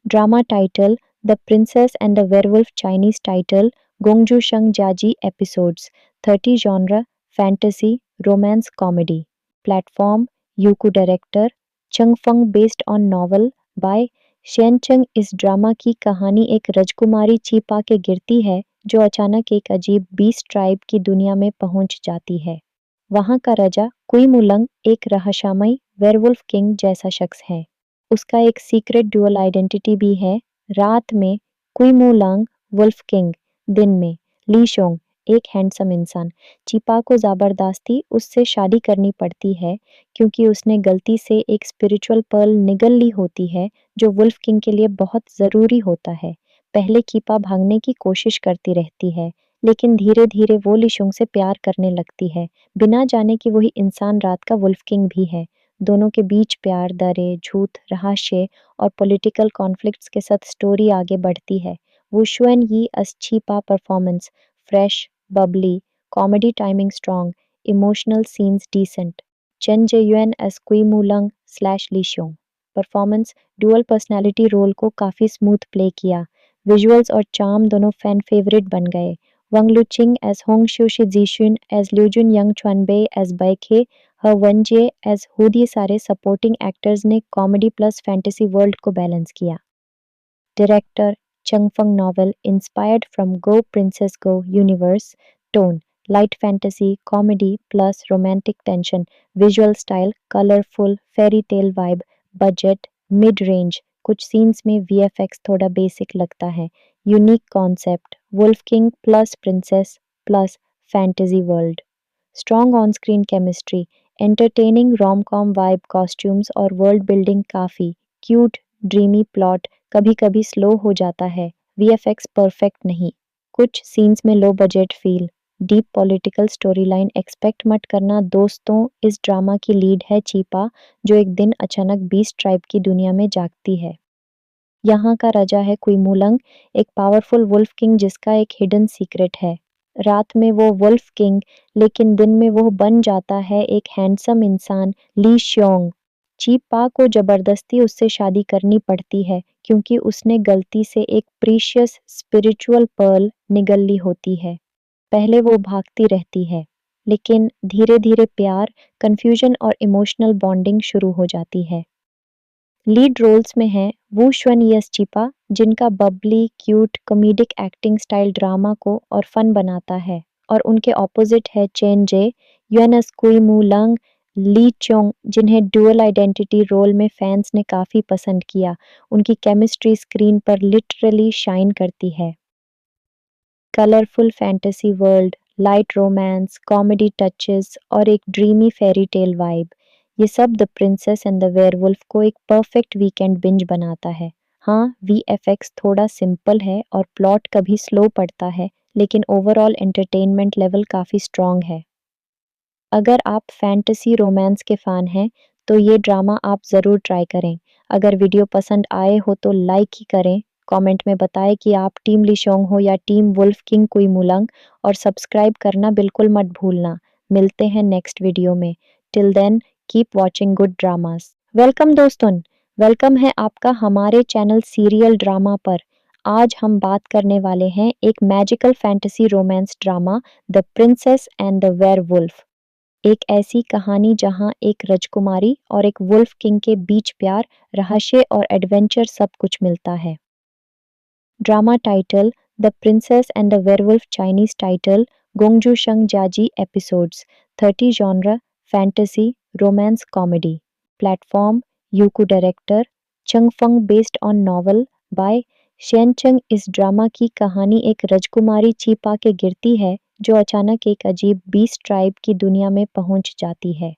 Drama title the princess and the werewolf, Chinese title गोंगजू शंग जाजी episodes, 30 genre fantasy romance comedy. Platform Youku, director चंग फंग, based on novel by Shane चंग। इस ड्रामा की कहानी एक राजकुमारी चीपा के गिरती है, जो अचानक एक अजीब बीस्ट ट्राइब की दुनिया में पहुंच जाती है। वहां का राजा कुइमुलंग एक रहस्यमय वेयरवुल्फ किंग जैसा शख्स है। उसका एक सीक्रेट डुअल आइडेंटिटी भी है। रात में कुइमुलंग वुल्फ किंग, दिन में ली शोंग एक हैंडसम इंसान। चीपा को जबरदस्ती उससे शादी करनी पड़ती है क्योंकि उसने गलती से एक स्पिरिचुअल पर्ल निगल ली होती है, जो वुल्फ किंग के लिए बहुत ज़रूरी होता है। पहले चीपा भागने की कोशिश करती रहती है, लेकिन धीरे धीरे वो लिशुंग से प्यार करने लगती है, बिना जाने कि वही इंसान रात का वुल्फ किंग भी है। दोनों के बीच प्यार, दरे, झूठ, रहस्य और पॉलिटिकल कॉन्फ्लिक्ट्स के साथ स्टोरी आगे बढ़ती है। वो शुएन यी अच्छीपा performance, fresh, bubbly, comedy timing strong, emotional scenes decent. Chain जेयुएन as कुई मूलंग slash लीशोंग performance, dual personality role को काफ़ी स्मूथ प्ले किया। विजुअल्स और चार्म दोनों फैन फेवरेट बन गए। वंग लुचिंग एज होंग शू शिजीशुन एज ल्यूजुन यंग चुनबे एज बैखे, ह वनजे एज हुद, ये सारे सपोर्टिंग एक्टर्स ने कॉमेडी प्लस फैंटेसी वर्ल्ड को बैलेंस किया। Director चंगफंग, novel inspired from go princess go universe. Tone light fantasy comedy plus romantic tension. Visual style colourful fairy tale vibe. Budget mid range, कुछ scenes में VFX थोड़ा basic लगता है। Unique concept wolf king plus princess plus fantasy world. Strong on screen chemistry, entertaining rom com vibe, costumes और world building काफ़ी cute. Dreamy plot कभी कभी slow हो जाता है, वीएफएक्स परफेक्ट नहीं। कुछ सीन्स में low budget feel, deep political story line expect मत करना दोस्तों। इस ड्रामा की लीड है चीपा, जो एक दिन अचानक बीस्ट ट्राइब की दुनिया में जागती है। यहाँ का राजा है कुइमूलंग, एक पावरफुल वुल्फ किंग जिसका एक हिडन सीक्रेट है। रात में वो वुल्फ किंग, लेकिन दिन में वो बन जाता है एक हैंडसम इंसान, ली श्योंग। चीपा को जबरदस्ती उससे शादी करनी पड़ती है क्योंकि उसने गलती से एक प्रीशियस स्पिरिचुअल पर्ल निगल ली होती है। पहले वो भागती रहती है, लेकिन धीरे धीरे प्यार, कंफ्यूजन और इमोशनल बॉन्डिंग शुरू हो जाती है। लीड रोल्स में हैं वू श्वन यस चिपा, जिनका Babli, cute, comedic acting style drama को और फन बनाता है, और उनके ऑपोजिट है चेन जे, युएनएस कुई मू लंग, ली चोंग, जिन्हें डुअल आइडेंटिटी रोल में फैंस ने काफ़ी पसंद किया। उनकी केमिस्ट्री स्क्रीन पर लिटरली शाइन करती है। Colourful fantasy world, light romance, comedy touches और एक ड्रीमी फेरी टेल वाइब, ये सब the princess and the werewolf को एक परफेक्ट वीकेंड बिंज बनाता है। हाँ, वीएफएक्स थोड़ा सिंपल है और प्लॉट कभी स्लो पड़ता है, लेकिन ओवरऑल एंटरटेनमेंट लेवल काफ़ी स्ट्रॉन्ग है। अगर आप फैंटेसी रोमांस के फ़ैन हैं, तो ये ड्रामा आप ज़रूर ट्राई करें। अगर वीडियो पसंद आए हो तो लाइक ही करें, कमेंट में बताएं कि आप टीम लिशोंग हो या टीम वुल्फ किंग कुईमुलंग, और सब्सक्राइब करना बिल्कुल मत भूलना। मिलते हैं नेक्स्ट वीडियो में। Till then, keep watching good dramas. Welcome दोस्तों, वेलकम है आपका हमारे चैनल सीरियल ड्रामा पर। आज हम बात करने वाले हैं एक magical fantasy romance drama, the princess and the werewolf. एक ऐसी कहानी जहां एक राजकुमारी और एक वुल्फ किंग के बीच प्यार, रहस्य और एडवेंचर सब कुछ मिलता है। Drama title: the princess and the werewolf, Chinese title गोंगजू शंग जाजी, episodes 30, genre fantasy romance comedy. Platform: Youku, director चंगफंग, based on novel by शेनचंग। इस ड्रामा की कहानी एक राजकुमारी चीपा के गिरती है, जो अचानक एक अजीब बीस्ट ट्राइब की दुनिया में पहुंच जाती है।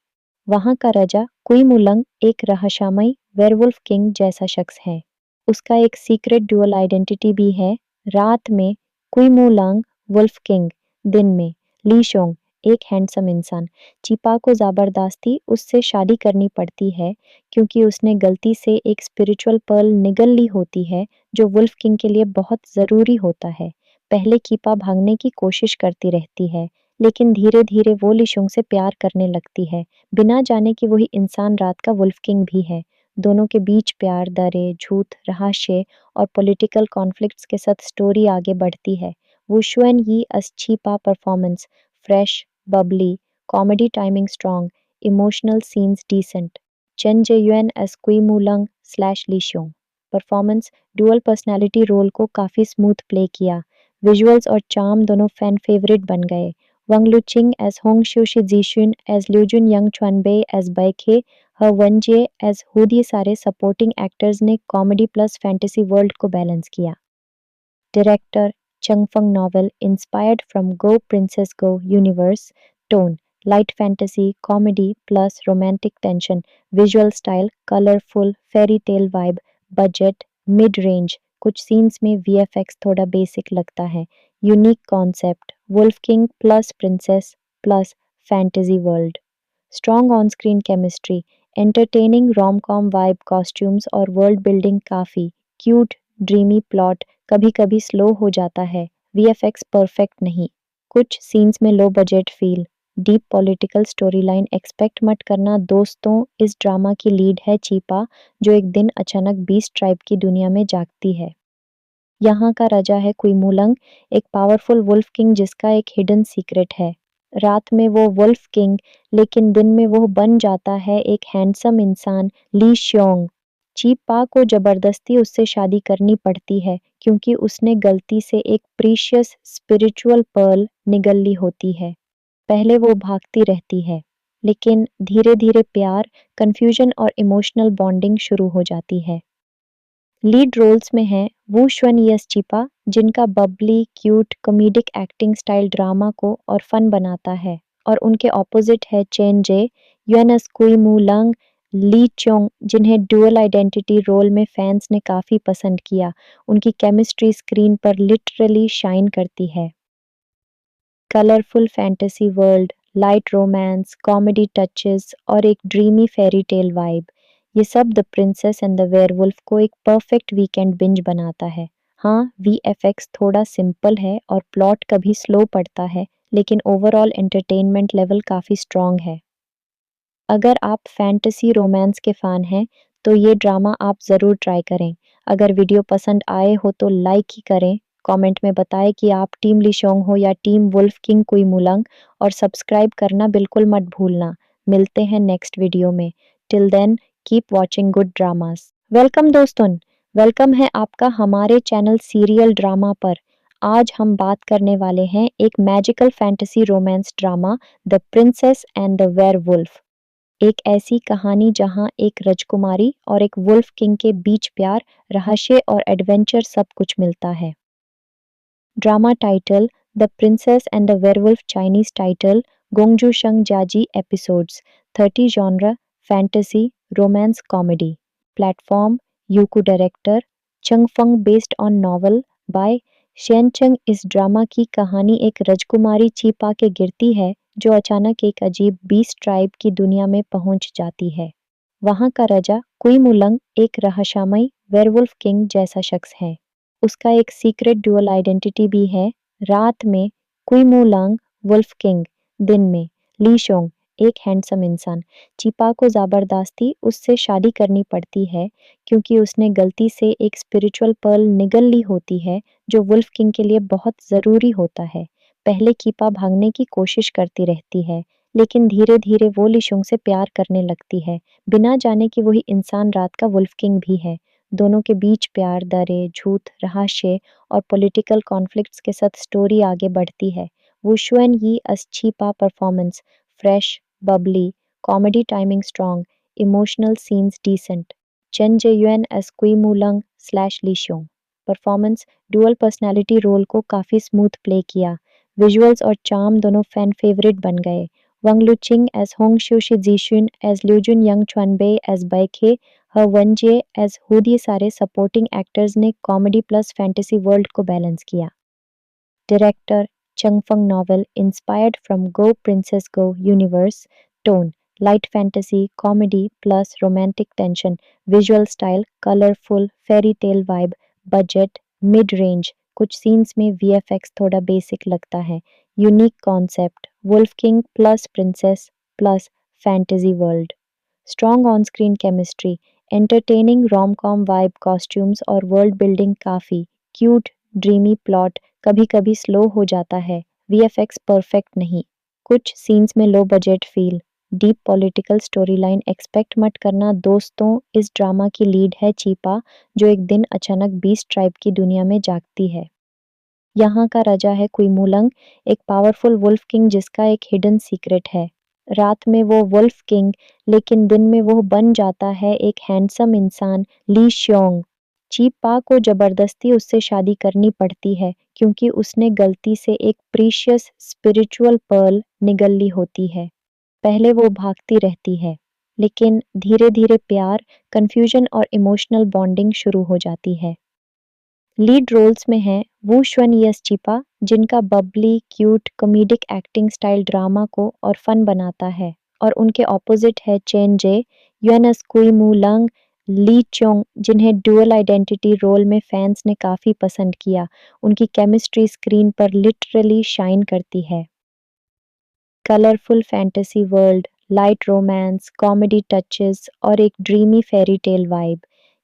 वहां का राजा कुईमुलंग एक रहस्यमय वेयरवुल्फ किंग जैसा शख्स है। उसका एक सीक्रेट डुअल आइडेंटिटी भी है। रात में कुईमुलंग वुल्फ किंग, दिन में ली शोंग एक हैंडसम इंसान। चीपा को जबरदस्ती उससे शादी करनी पड़ती है, क्योंकि उसने गलती से एक स्पिरिचुअल पर्ल निगल ली होती है, जो वुल्फ किंग के लिए बहुत ज़रूरी होता है। पहले कीपा भागने की कोशिश करती रहती है, लेकिन धीरे धीरे वो लिशोंग से प्यार करने लगती है, बिना जाने कि वही इंसान रात का वुल्फ किंग भी है। दोनों के बीच प्यार, दरे, झूठ, रहस्य और पॉलिटिकल कॉन्फ्लिक्ट्स के साथ स्टोरी आगे बढ़ती है। वुशुएन यी as Chhipa performance: fresh, bubbly, comedy timing strong, emotional scenes decent. Chain जेयुएन as कुईमुलंग slash लीशोंग performance: dual personality role को काफ़ी स्मूथ प्ले किया। विजुअल्स और चार्म दोनों फैन फेवरेट बन गए। वंग लुचिंग एज होंग शूशी जीशुन एज ल्यूजुन यंग चुनबे एज बैखे वनजे एज हुद, ये सारे सपोर्टिंग एक्टर्स ने कॉमेडी प्लस फैंटेसी वर्ल्ड को बैलेंस किया। Director चंगफंग, novel inspired from go princess go universe. Tone: light fantasy comedy plus romantic tension. Visual style: colourful fairy tale vibe. Budget mid range, कुछ scenes में VFX थोड़ा basic लगता है। Unique concept: wolf king plus princess plus fantasy world. Strong on screen chemistry, entertaining rom com vibe, costumes और world building काफ़ी cute. Dreamy plot कभी कभी slow हो जाता है। वीएफएक्स परफेक्ट नहीं। कुछ सीन्स में low budget feel. Deep political story line expect मत करना दोस्तों। इस ड्रामा की लीड है चीपा, जो एक दिन अचानक बीस्ट ट्राइब की दुनिया में जागती है। यहाँ का राजा है कुईमुलंग, एक पावरफुल वुल्फ किंग जिसका एक हिडन सीक्रेट है। रात में वो वुल्फ किंग, लेकिन दिन में वो बन जाता है एक हैंडसम इंसान, ली श्योंग। चीपा को जबरदस्ती उससे शादी करनी पड़ती है, क्योंकि उसने गलती से एक प्रीशियस स्पिरिचुअल पर्ल निगल ली होती है। पहले वो भागती रहती है, लेकिन धीरे धीरे प्यार, कंफ्यूजन और इमोशनल बॉन्डिंग शुरू हो जाती है। लीड रोल्स में हैं वू शुएन यस चीपा, जिनका Babli, cute, comedic acting style drama को और फन बनाता है, और उनके ऑपोजिट है चेन जे युएनएस कुईमुलंग ली चोंग, जिन्हें डुअल आइडेंटिटी रोल में फैंस ने काफ़ी पसंद किया। उनकी केमिस्ट्री स्क्रीन पर लिटरली शाइन करती है। Colourful fantasy world, light romance, comedy touches और एक ड्रीमी फेरी टेल वाइब, ये सब the princess and the werewolf को एक परफेक्ट वीकेंड बिंज बनाता है। हाँ, वीएफएक्स थोड़ा सिंपल है और प्लॉट कभी स्लो पड़ता है, लेकिन ओवरऑल एंटरटेनमेंट लेवल काफ़ी स्ट्रॉन्ग है। अगर आप फैंटेसी रोमांस के फ़ैन हैं, तो ये ड्रामा आप ज़रूर ट्राई करें। अगर वीडियो पसंद आए हो तो लाइक ही करें, कमेंट में बताएं कि आप टीम लिशोंग हो या टीम वुल्फ किंग कुईमुलंग, और सब्सक्राइब करना बिल्कुल मत भूलना। मिलते हैं नेक्स्ट वीडियो में। Till then, keep watching good dramas. Welcome दोस्तों, वेलकम है आपका हमारे चैनल सीरियल ड्रामा पर। आज हम बात करने वाले हैं एक magical fantasy romance drama, the princess and the werewolf. एक ऐसी कहानी जहां एक राजकुमारी और एक वुल्फ किंग के बीच प्यार, रहस्य और एडवेंचर सब कुछ मिलता है। Drama title the princess and the werewolf Chinese title गोंगजू शंग जाजी episodes 30 genre fantasy romance comedy platform Youku director चंग फंग based on novel by Shane चंग। इस ड्रामा की कहानी एक राजकुमारी चीपा के गिरती है जो अचानक एक अजीब बीस्ट ट्राइब की दुनिया में पहुंच जाती है। वहां का राजा कुई मुलंग एक रहस्यमय वेयरवुल्फ किंग जैसा शख्स है। उसका एक सीक्रेट डुअल आइडेंटिटी भी है। रात में कुई मुलंग वुल्फ किंग, दिन में ली शोंग एक हैंडसम इंसान। चीपा को जबरदस्ती उससे शादी करनी पड़ती है क्योंकि उसने गलती से एक स्पिरिचुअल पर्ल निगल ली होती है जो वुल्फ किंग के लिए बहुत ज़रूरी होता है। पहले कीपा भागने की कोशिश करती रहती है, लेकिन धीरे धीरे वो लिशोंग से प्यार करने लगती है, बिना जाने कि वही इंसान रात का वुल्फ किंग भी है। दोनों के बीच प्यार, दरे, झूठ, रहस्य और पॉलिटिकल कॉन्फ्लिक्ट्स के साथ स्टोरी आगे बढ़ती है। वुशुएन यी as चीपा performance fresh, bubbly, comedy timing strong, emotional scenes decent. Chain जेयुएन as कुई मुलंग slash लीशोंग performance dual personality role को काफ़ी स्मूथ प्ले किया। विजुअल्स और चार्म दोनों फैन फेवरेट बन गए। वंग लुचिंग एज होंग शू शिजीशुन एज ल्यूजुन यंग चुनबे एज बैखे हर वनजे एज हुड, ये सारे सपोर्टिंग एक्टर्स ने कॉमेडी प्लस फैंटेसी वर्ल्ड को बैलेंस किया। Director चंगफंग novel inspired from go princess go universe. Tone light fantasy comedy plus romantic tension. Visual style colourful fairy tale vibe. Budget mid range, कुछ scenes में VFX थोड़ा basic लगता है। Unique concept wolf king plus princess plus fantasy world. Strong on screen chemistry, entertaining rom com vibe, costumes और world building काफ़ी cute, dreamy plot कभी कभी slow हो जाता है। वीएफएक्स परफेक्ट नहीं, कुछ सीन्स में low budget feel. Deep political story line expect मत करना दोस्तों। इस ड्रामा की लीड है चीपा, जो एक दिन अचानक बीस्ट ट्राइब की दुनिया में जागती है। यहाँ का राजा है कुईमूलंग, एक पावरफुल वुल्फ किंग जिसका एक हिडन सीक्रेट है। रात में वो वुल्फ किंग, लेकिन दिन में वो बन जाता है एक हैंडसम इंसान, ली श्योंग। चीपा को जबरदस्ती उससे शादी करनी पड़ती है क्योंकि उसने गलती से एक प्रीशियस स्पिरिचुअल पर्ल निगल ली होती है। पहले वो भागती रहती है, लेकिन धीरे धीरे प्यार, कंफ्यूजन और इमोशनल बॉन्डिंग शुरू हो जाती है। लीड रोल्स में हैं वू शुएन यस चिपा, जिनका Babli, cute, comedic acting style drama को और फन बनाता है, और उनके ऑपोजिट है चेन जे युएन एस कुई मू लंग, ली चोंग, जिन्हें डुअल आइडेंटिटी रोल में फैंस ने काफ़ी पसंद किया। उनकी केमिस्ट्री स्क्रीन पर लिटरली शाइन करती है। Colourful fantasy world, light romance, comedy touches और एक ड्रीमी फेरी टेल वाइब,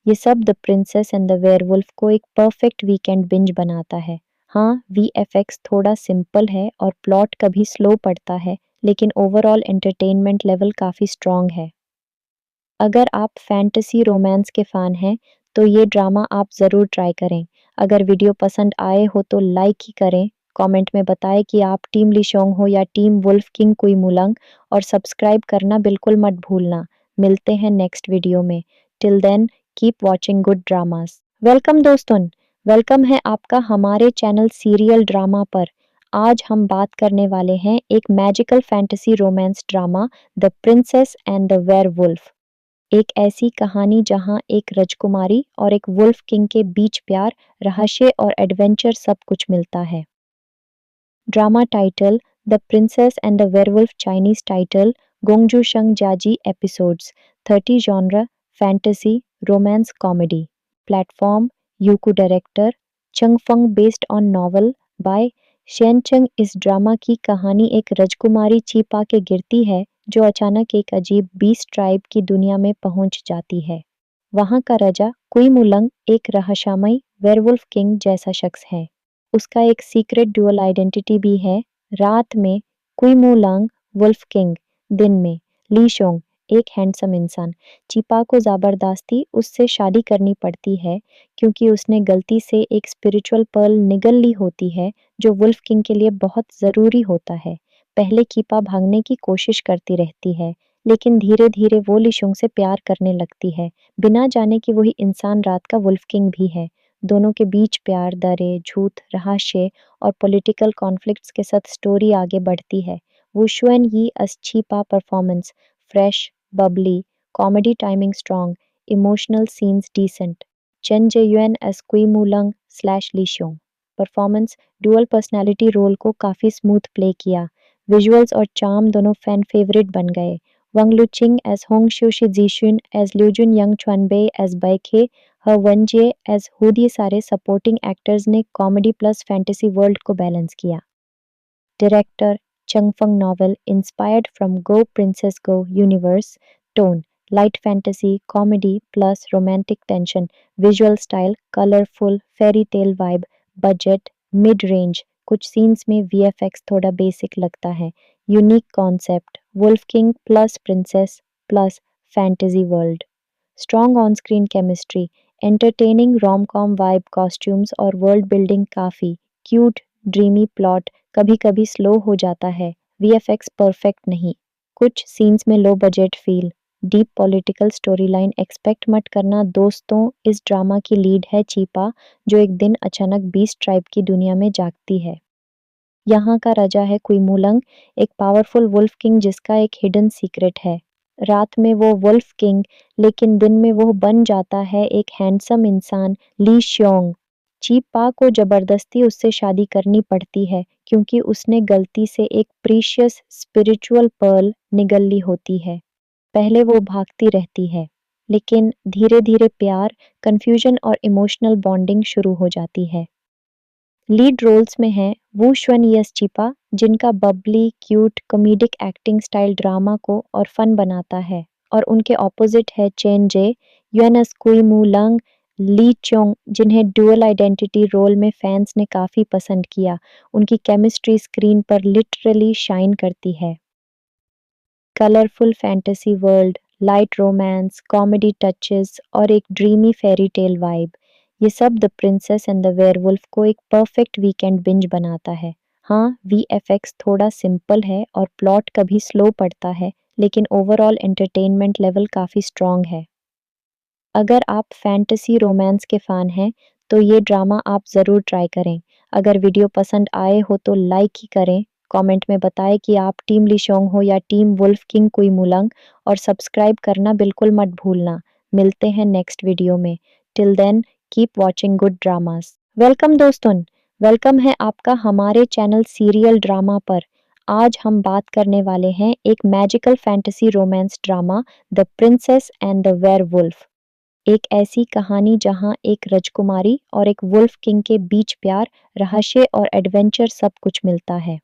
ये सब the princess and the werewolf को एक परफेक्ट वीकेंड बिंज बनाता है। हाँ, वीएफएक्स थोड़ा सिंपल है और प्लॉट कभी स्लो पड़ता है, लेकिन ओवरऑल एंटरटेनमेंट लेवल काफ़ी स्ट्रॉन्ग है। अगर आप फैंटेसी रोमांस के फ़ैन हैं, तो ये ड्रामा आप ज़रूर ट्राई करें। अगर वीडियो पसंद आए हो तो लाइक ही करें, कमेंट में बताएं कि आप टीम लिशोंग हो या टीम वुल्फ किंग कुई मुलंग, और सब्सक्राइब करना बिल्कुल मत भूलना। मिलते हैं नेक्स्ट वीडियो में। Till then keep watching good dramas. Welcome दोस्तों, वेलकम है आपका हमारे चैनल सीरियल ड्रामा पर। आज हम बात करने वाले हैं एक magical fantasy romance drama the princess and the werewolf. एक ऐसी कहानी जहां एक राजकुमारी और एक वुल्फ किंग के बीच प्यार, रहस्य और एडवेंचर सब कुछ मिलता है। Drama title the princess and the werewolf Chinese title गोंगजू शंग जाजी episodes 30 genre fantasy romance comedy platform Youku director चंग फंग based on novel by Shane चंग। इस ड्रामा की कहानी एक राजकुमारी चीपा के गिरती है जो अचानक एक अजीब बीस्ट ट्राइब की दुनिया में पहुंच जाती है। वहां का राजा कुई मुलंग एक रहस्यमय वेयरवुल्फ किंग जैसा शख्स है। उसका एक सीक्रेट डुअल आइडेंटिटी भी है। रात में कुई मुलंग वुल्फ किंग, दिन में ली शोंग एक हैंडसम इंसान। चीपा को जबरदस्ती उससे शादी करनी पड़ती है क्योंकि उसने गलती से एक स्पिरिचुअल पर्ल निगल ली होती है जो वुल्फ किंग के लिए बहुत ज़रूरी होता है। पहले कीपा भागने की कोशिश करती रहती है, लेकिन धीरे-धीरे वो लिशोंग से प्यार करने लगती है, बिना जाने कि वही इंसान रात का वुल्फ किंग भी है। दोनों के बीच प्यार, दरें, झूठ, रहस्य और पॉलिटिकल कॉन्फ्लिक्ट्स के साथ स्टोरी आगे बढ़ती है। वू शुएन यी as Chipa performance, fresh, bubbly, comedy timing strong, emotional scenes decent. Chen Jae-yuan as Kui Mu-lung slash Lee Seong. Performance dual personality role को काफ़ी स्मूथ प्ले किया। विजुअल्स और चार्म दोनों फैन फेवरेट बन गए। वंग लुचिंग एज होंग शू शी जीशुन एज ल्यूजुन यंग चुनबे एज बैखे ह वनजे एज हुद, ये सारे सपोर्टिंग एक्टर्स ने कॉमेडी प्लस फैंटेसी वर्ल्ड को बैलेंस किया। Director Changfeng novel inspired from Go Princess Go universe. Tone light fantasy, comedy plus romantic tension. Visual style colorful, fairy tale vibe. Budget mid range. कुछ scenes में VFX थोड़ा basic लगता है। Unique concept wolf king plus princess plus fantasy world. Strong on screen chemistry, entertaining rom com vibe, costumes और world building काफ़ी cute, dreamy plot कभी कभी slow हो जाता है। VFX परफेक्ट नहीं, कुछ सीन्स में low budget feel. Deep political story line expect मत करना दोस्तों। इस ड्रामा की लीड है चीपा, जो एक दिन अचानक बीस्ट ट्राइब की दुनिया में जागती है। यहाँ का राजा है कुइमुलंग, एक पावरफुल वुल्फ किंग जिसका एक हिडन सीक्रेट है। रात में वो वुल्फ किंग, लेकिन दिन में वो बन जाता है एक हैंडसम इंसान, ली श्योंग। चीपा को जबरदस्ती उससे शादी करनी पड़ती है क्योंकि उसने गलती से एक प्रीशियस स्पिरिचुअल पर्ल निगल ली होती है। पहले वो भागती रहती है, लेकिन धीरे धीरे प्यार, कंफ्यूजन और इमोशनल बॉन्डिंग शुरू हो जाती है। लीड रोल्स में हैं वू शुएन यस चीपा, जिनका Babli, cute, comedic acting style drama को और फन बनाता है, और उनके ऑपोजिट है चेन जे युएन एस कुई मू लंग, ली चोंग, जिन्हें डुअल आइडेंटिटी रोल में फैंस ने काफ़ी पसंद किया। उनकी केमिस्ट्री स्क्रीन पर लिटरली शाइन करती है। Colourful fantasy world, light romance, comedy touches और एक ड्रीमी फेरी टेल वाइब, ये सब the princess and the werewolf को एक परफेक्ट वीकेंड बिंज बनाता है। हाँ, VFX थोड़ा सिंपल है और प्लॉट कभी स्लो पड़ता है, लेकिन ओवरऑल एंटरटेनमेंट लेवल काफ़ी स्ट्रॉन्ग है। अगर आप फैंटेसी रोमांस के फ़ैन हैं, तो ये ड्रामा आप ज़रूर ट्राई करें। अगर वीडियो पसंद आए हो तो लाइक ही करें, कमेंट में बताएं कि आप टीम लिशोंग हो या टीम वुल्फ किंग कुइमुलंग, और सब्सक्राइब करना बिल्कुल मत भूलना। मिलते हैं नेक्स्ट वीडियो में। Till then keep watching good dramas. Welcome दोस्तों, वेलकम है आपका हमारे चैनल सीरियल ड्रामा पर। आज हम बात करने वाले हैं एक magical fantasy romance drama, the princess and the werewolf. एक ऐसी कहानी जहां एक राजकुमारी और एक वुल्फ किंग के बीच प्यार, रहस्य और एडवेंचर सब कुछ मिलता है।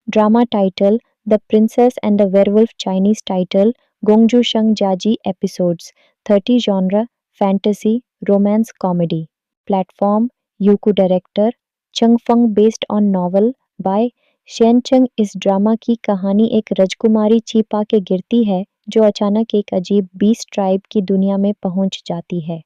Drama title the princess and the werewolf, Chinese title गोंगजू शंग जाजी episodes, 30 genre fantasy romance comedy. Platform Youku, director चंगफंग, based on novel by Shane चंग। इस ड्रामा की कहानी एक राजकुमारी चीपा के गिरती है जो अचानक एक अजीब बीस्ट ट्राइब की दुनिया में पहुंच जाती है।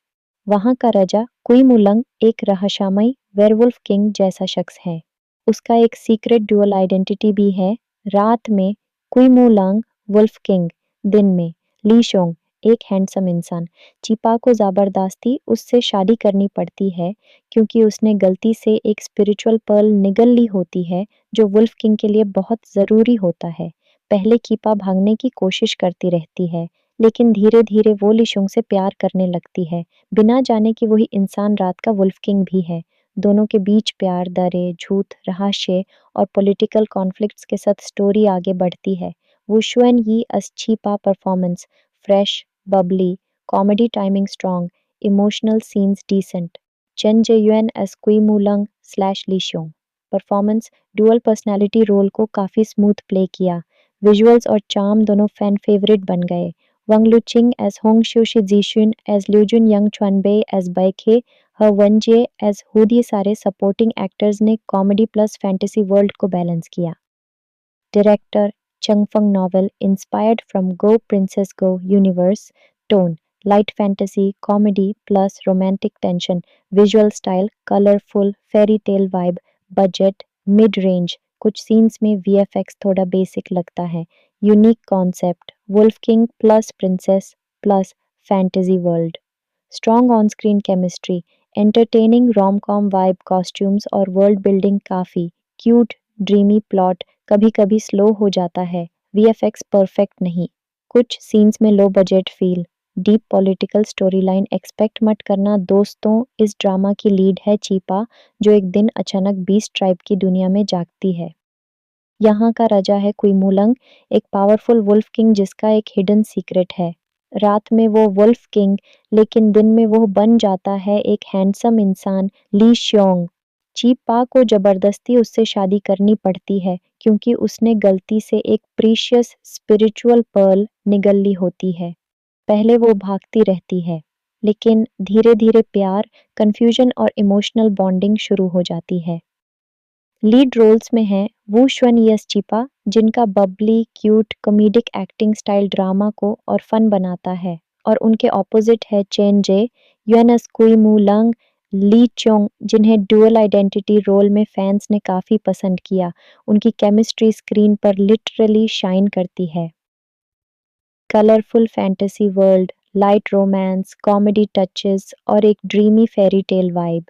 वहां का राजा कुइमुलंग एक रहस्यमय वेयरवुल्फ किंग जैसा शख्स है। उसका एक सीक्रेट डुअल आइडेंटिटी भी है। रात में कुइमुलंग वुल्फ किंग, दिन में ली शोंग एक हैंडसम इंसान। चीपा को जबरदस्ती उससे शादी करनी पड़ती है क्योंकि उसने गलती से एक स्पिरिचुअल पर्ल निगल ली होती है, जो वुल्फ किंग के लिए बहुत ज़रूरी होता है। पहले कीपा भागने की कोशिश करती रहती है, लेकिन धीरे धीरे वो लिशोंग से प्यार करने लगती है, बिना जाने कि वही इंसान रात का वुल्फ किंग भी है। दोनों के बीच प्यार, दरें, झूठ, रहस्य और पॉलिटिकल कॉन्फ्लिक्ट्स के साथ स्टोरी आगे बढ़ती है। वू शुएन यी as चीपा performance, fresh, bubbly, comedy timing strong, emotional scenes decent. चेन जे-युएन as कुई मुलंग स्लैश ली शोंग। परफॉर्मेंस डुअल पर्सनैलिटी रोल को काफ़ी स्मूथ प्ले किया। विजुअल्स और चार्म दोनों फैन फेवरेट बन गए। वंग लुचिंग एज होंग शू शी जीशुन एज ल्यूजुन यंग चुनबे एज बैखे ह वनजे एज हुद, ये सारे सपोर्टिंग एक्टर्स ने कॉमेडी प्लस फैंटेसी वर्ल्ड को बैलेंस किया। Director चंगफंग novel inspired from go princess go universe. Tone light fantasy, comedy plus romantic tension. Visual style colourful, fairy tale vibe. Budget mid range, कुछ scenes में VFX थोड़ा basic लगता है। Unique concept wolf king plus princess plus fantasy world. Strong on screen chemistry, entertaining rom com vibe, costumes और world building काफ़ी cute, dreamy plot कभी कभी slow हो जाता है, वीएफएक्स परफेक्ट नहीं, कुछ सीन्स में low budget feel, deep political story line expect मत करना दोस्तों। इस ड्रामा की लीड है चीपा, जो एक दिन अचानक बीस्ट ट्राइब की दुनिया में जागती है। यहाँ का राजा है कुइमुलंग, एक पावरफुल वुल्फ किंग जिसका एक हिडन सीक्रेट है। रात में वो वुल्फ किंग, लेकिन दिन में वो बन जाता है एक हैंडसम इंसान, ली श्योंग। चीपा को जबरदस्ती उससे शादी करनी पड़ती है क्योंकि उसने गलती से एक प्रीशियस स्पिरिचुअल पर्ल निगल ली होती है। पहले वो भागती रहती है, लेकिन धीरे धीरे प्यार, कंफ्यूजन और इमोशनल बॉन्डिंग शुरू हो जाती है। लीड रोल्स में हैं वू शुएन यस चिपा, जिनका Babli cute comedic acting style drama को और फन बनाता है, और उनके ऑपोजिट है चेन जे युएन अस्कुई मू लंग, ली चोंग, जिन्हें डुअल आइडेंटिटी रोल में फैंस ने काफ़ी पसंद किया। उनकी केमिस्ट्री स्क्रीन पर लिटरली शाइन करती है। Colourful fantasy world, light romance, comedy touches और एक ड्रीमी फेरी टेल वाइब,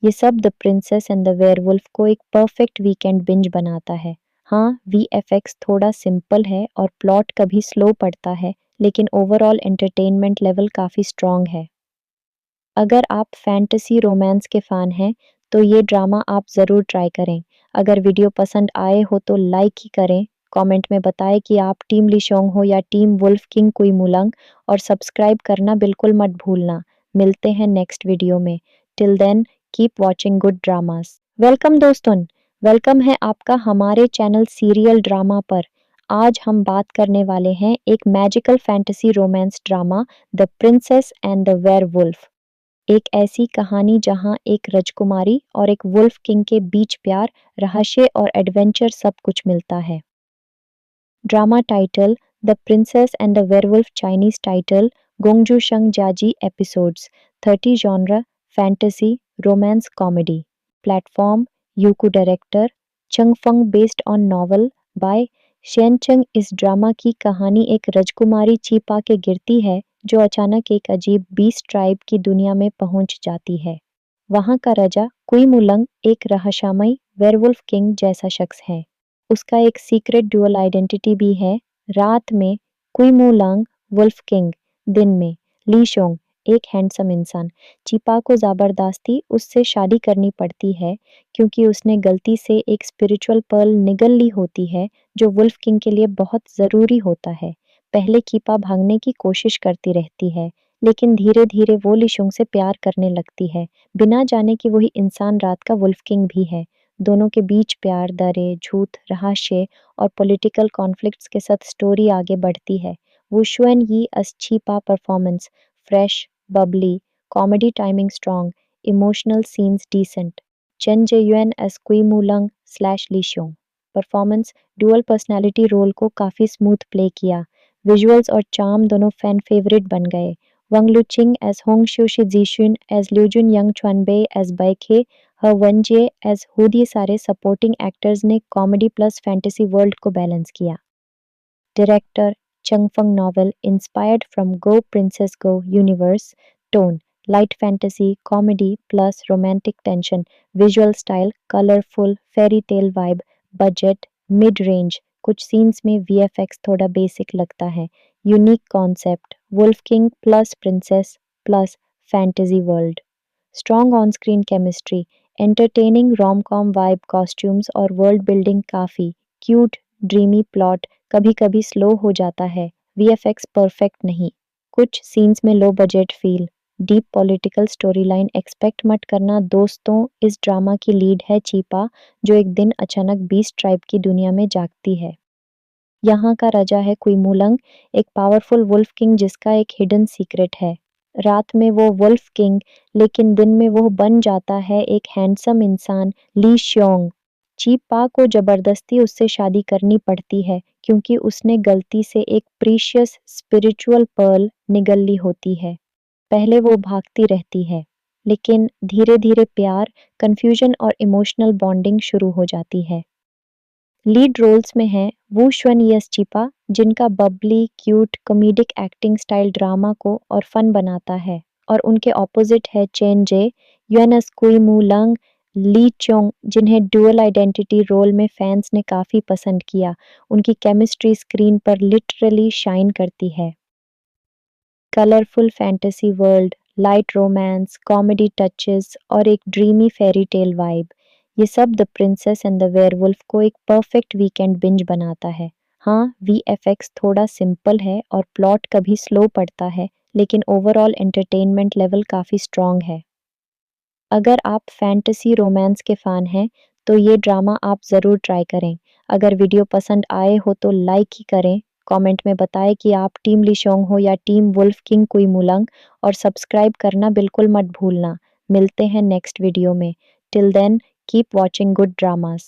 ये सब the princess and the werewolf को एक परफेक्ट वीकेंड बिंज बनाता है। हाँ, वीएफएक्स थोड़ा सिंपल है और प्लॉट कभी स्लो पड़ता है, लेकिन ओवरऑल एंटरटेनमेंट लेवल काफ़ी स्ट्रॉन्ग है। अगर आप फैंटेसी रोमांस के फ़ैन हैं, तो ये ड्रामा आप ज़रूर ट्राई करें। अगर वीडियो पसंद आए हो तो लाइक ही करें, कमेंट में बताएं कि आप टीम लिशोंग हो या टीम वुल्फ किंग कुइमुलंग, और सब्सक्राइब करना बिल्कुल मत भूलना। मिलते हैं नेक्स्ट वीडियो में। Till then, keep watching good dramas. Welcome दोस्तों, वेलकम है आपका हमारे चैनल सीरियल ड्रामा पर। आज हम बात करने वाले हैं एक magical fantasy romance drama, the princess and the werewolf. एक ऐसी कहानी जहां एक राजकुमारी और एक वुल्फ किंग के बीच प्यार, रहस्य और एडवेंचर सब कुछ मिलता है। Drama title the princess and the werewolf, Chinese title गोंगजू शंग जाजी, episodes 30, genre fantasy romance comedy. Platform Youku, director चंगफंग, based on novel by शेनचंग। इस ड्रामा की कहानी एक राजकुमारी चीपा के गिरती है, जो अचानक एक अजीब बीस्ट ट्राइब की दुनिया में पहुंच जाती है। वहां का राजा कुइमुलंग एक रहस्यमय वेयरवुल्फ किंग जैसा शख्स है। उसका एक सीक्रेट डुअल आइडेंटिटी भी है। रात में कुइमुलंग वुल्फ किंग, दिन में ली शोंग एक हैंडसम इंसान। चीपा को जबरदस्ती उससे शादी करनी पड़ती है क्योंकि उसने गलती से एक स्पिरिचुअल पर्ल निगल ली होती है, जो वुल्फ किंग के लिए बहुत ज़रूरी होता है। पहले कीपा भागने की कोशिश करती रहती है, लेकिन धीरे धीरे वो लिशोंग से प्यार करने लगती है, बिना जाने कि वही इंसान रात का वुल्फ किंग भी है। दोनों के बीच प्यार, दरे, झूठ, रहस्य और पॉलिटिकल कॉन्फ्लिक्ट्स के साथ स्टोरी आगे बढ़ती है। वू शुएन यी अच्छीपा performance fresh, bubbly, comedy timing strong, emotional scenes decent. Chain जेयुएन as कुइमुलंग slash लीशोंग performance, dual personality role को काफ़ी स्मूथ प्ले किया। विजुअल्स और चार्म दोनों फैन फेवरेट बन गए। वंग लुचिंग एज होंग शू शिजीशुन एज ल्यूजुन यंग चुनबे एज बैखे, ह वनजे एज हुद, ये सारे सपोर्टिंग एक्टर्स ने कॉमेडी प्लस फैंटेसी वर्ल्ड को बैलेंस किया। Director चंगफंग, novel inspired from go princess go universe, tone light fantasy comedy plus romantic tension, visual style colourful fairy tale vibe, budget mid range, कुछ scenes में VFX थोड़ा basic लगता है। Unique concept wolf king plus princess plus fantasy world. Strong on screen chemistry, entertaining rom com vibe, costumes और world building काफ़ी cute, dreamy plot कभी कभी slow हो जाता है, वीएफएक्स परफेक्ट नहीं, कुछ सीन्स में low budget feel, deep political story line expect मत करना दोस्तों। इस ड्रामा की लीड है चीपा, जो एक दिन अचानक बीस्ट ट्राइब की दुनिया में जागती है। यहाँ का राजा है कुइमुलंग, एक पावरफुल वुल्फ किंग जिसका एक हिडन सीक्रेट है। रात में वो वुल्फ किंग, लेकिन दिन में वो बन जाता है एक हैंडसम इंसान, ली श्योंग। चीपा को जबरदस्ती उससे शादी करनी पड़ती है क्योंकि उसने गलती से एक प्रीशियस स्पिरिचुअल पर्ल निगल ली होती है। पहले वो भागती रहती है, लेकिन धीरे धीरे प्यार, कंफ्यूजन और इमोशनल बॉन्डिंग शुरू हो जाती है। लीड रोल्स में हैं वू शुन यस चिपा, जिनका Babli, cute, comedic acting style drama को और फन बनाता है, और उनके ऑपोजिट है चेन जे, युएनस कुई मू लंग, ली चोंग, जिन्हें डुअल आइडेंटिटी रोल में फैंस ने काफ़ी पसंद किया। उनकी केमिस्ट्री स्क्रीन पर लिटरली शाइन करती है। Colourful fantasy world, light romance, comedy touches और एक ड्रीमी फेरी टेल वाइब, ये सब the princess and the werewolf को एक परफेक्ट वीकेंड बिंज बनाता है। हाँ, वीएफएक्स थोड़ा सिंपल है और प्लॉट कभी स्लो पड़ता है, लेकिन ओवरऑल एंटरटेनमेंट लेवल काफ़ी स्ट्रॉन्ग है। अगर आप फैंटेसी रोमांस के फ़ैन हैं, तो ये ड्रामा आप ज़रूर ट्राई करें। अगर वीडियो पसंद आए हो तो लाइक ही करें, कमेंट में बताएं कि आप टीम लिशोंग हो या टीम वुल्फ किंग कुई मुलंग, और सब्सक्राइब करना बिल्कुल मत भूलना। मिलते हैं नेक्स्ट वीडियो में। Till then, keep watching good dramas.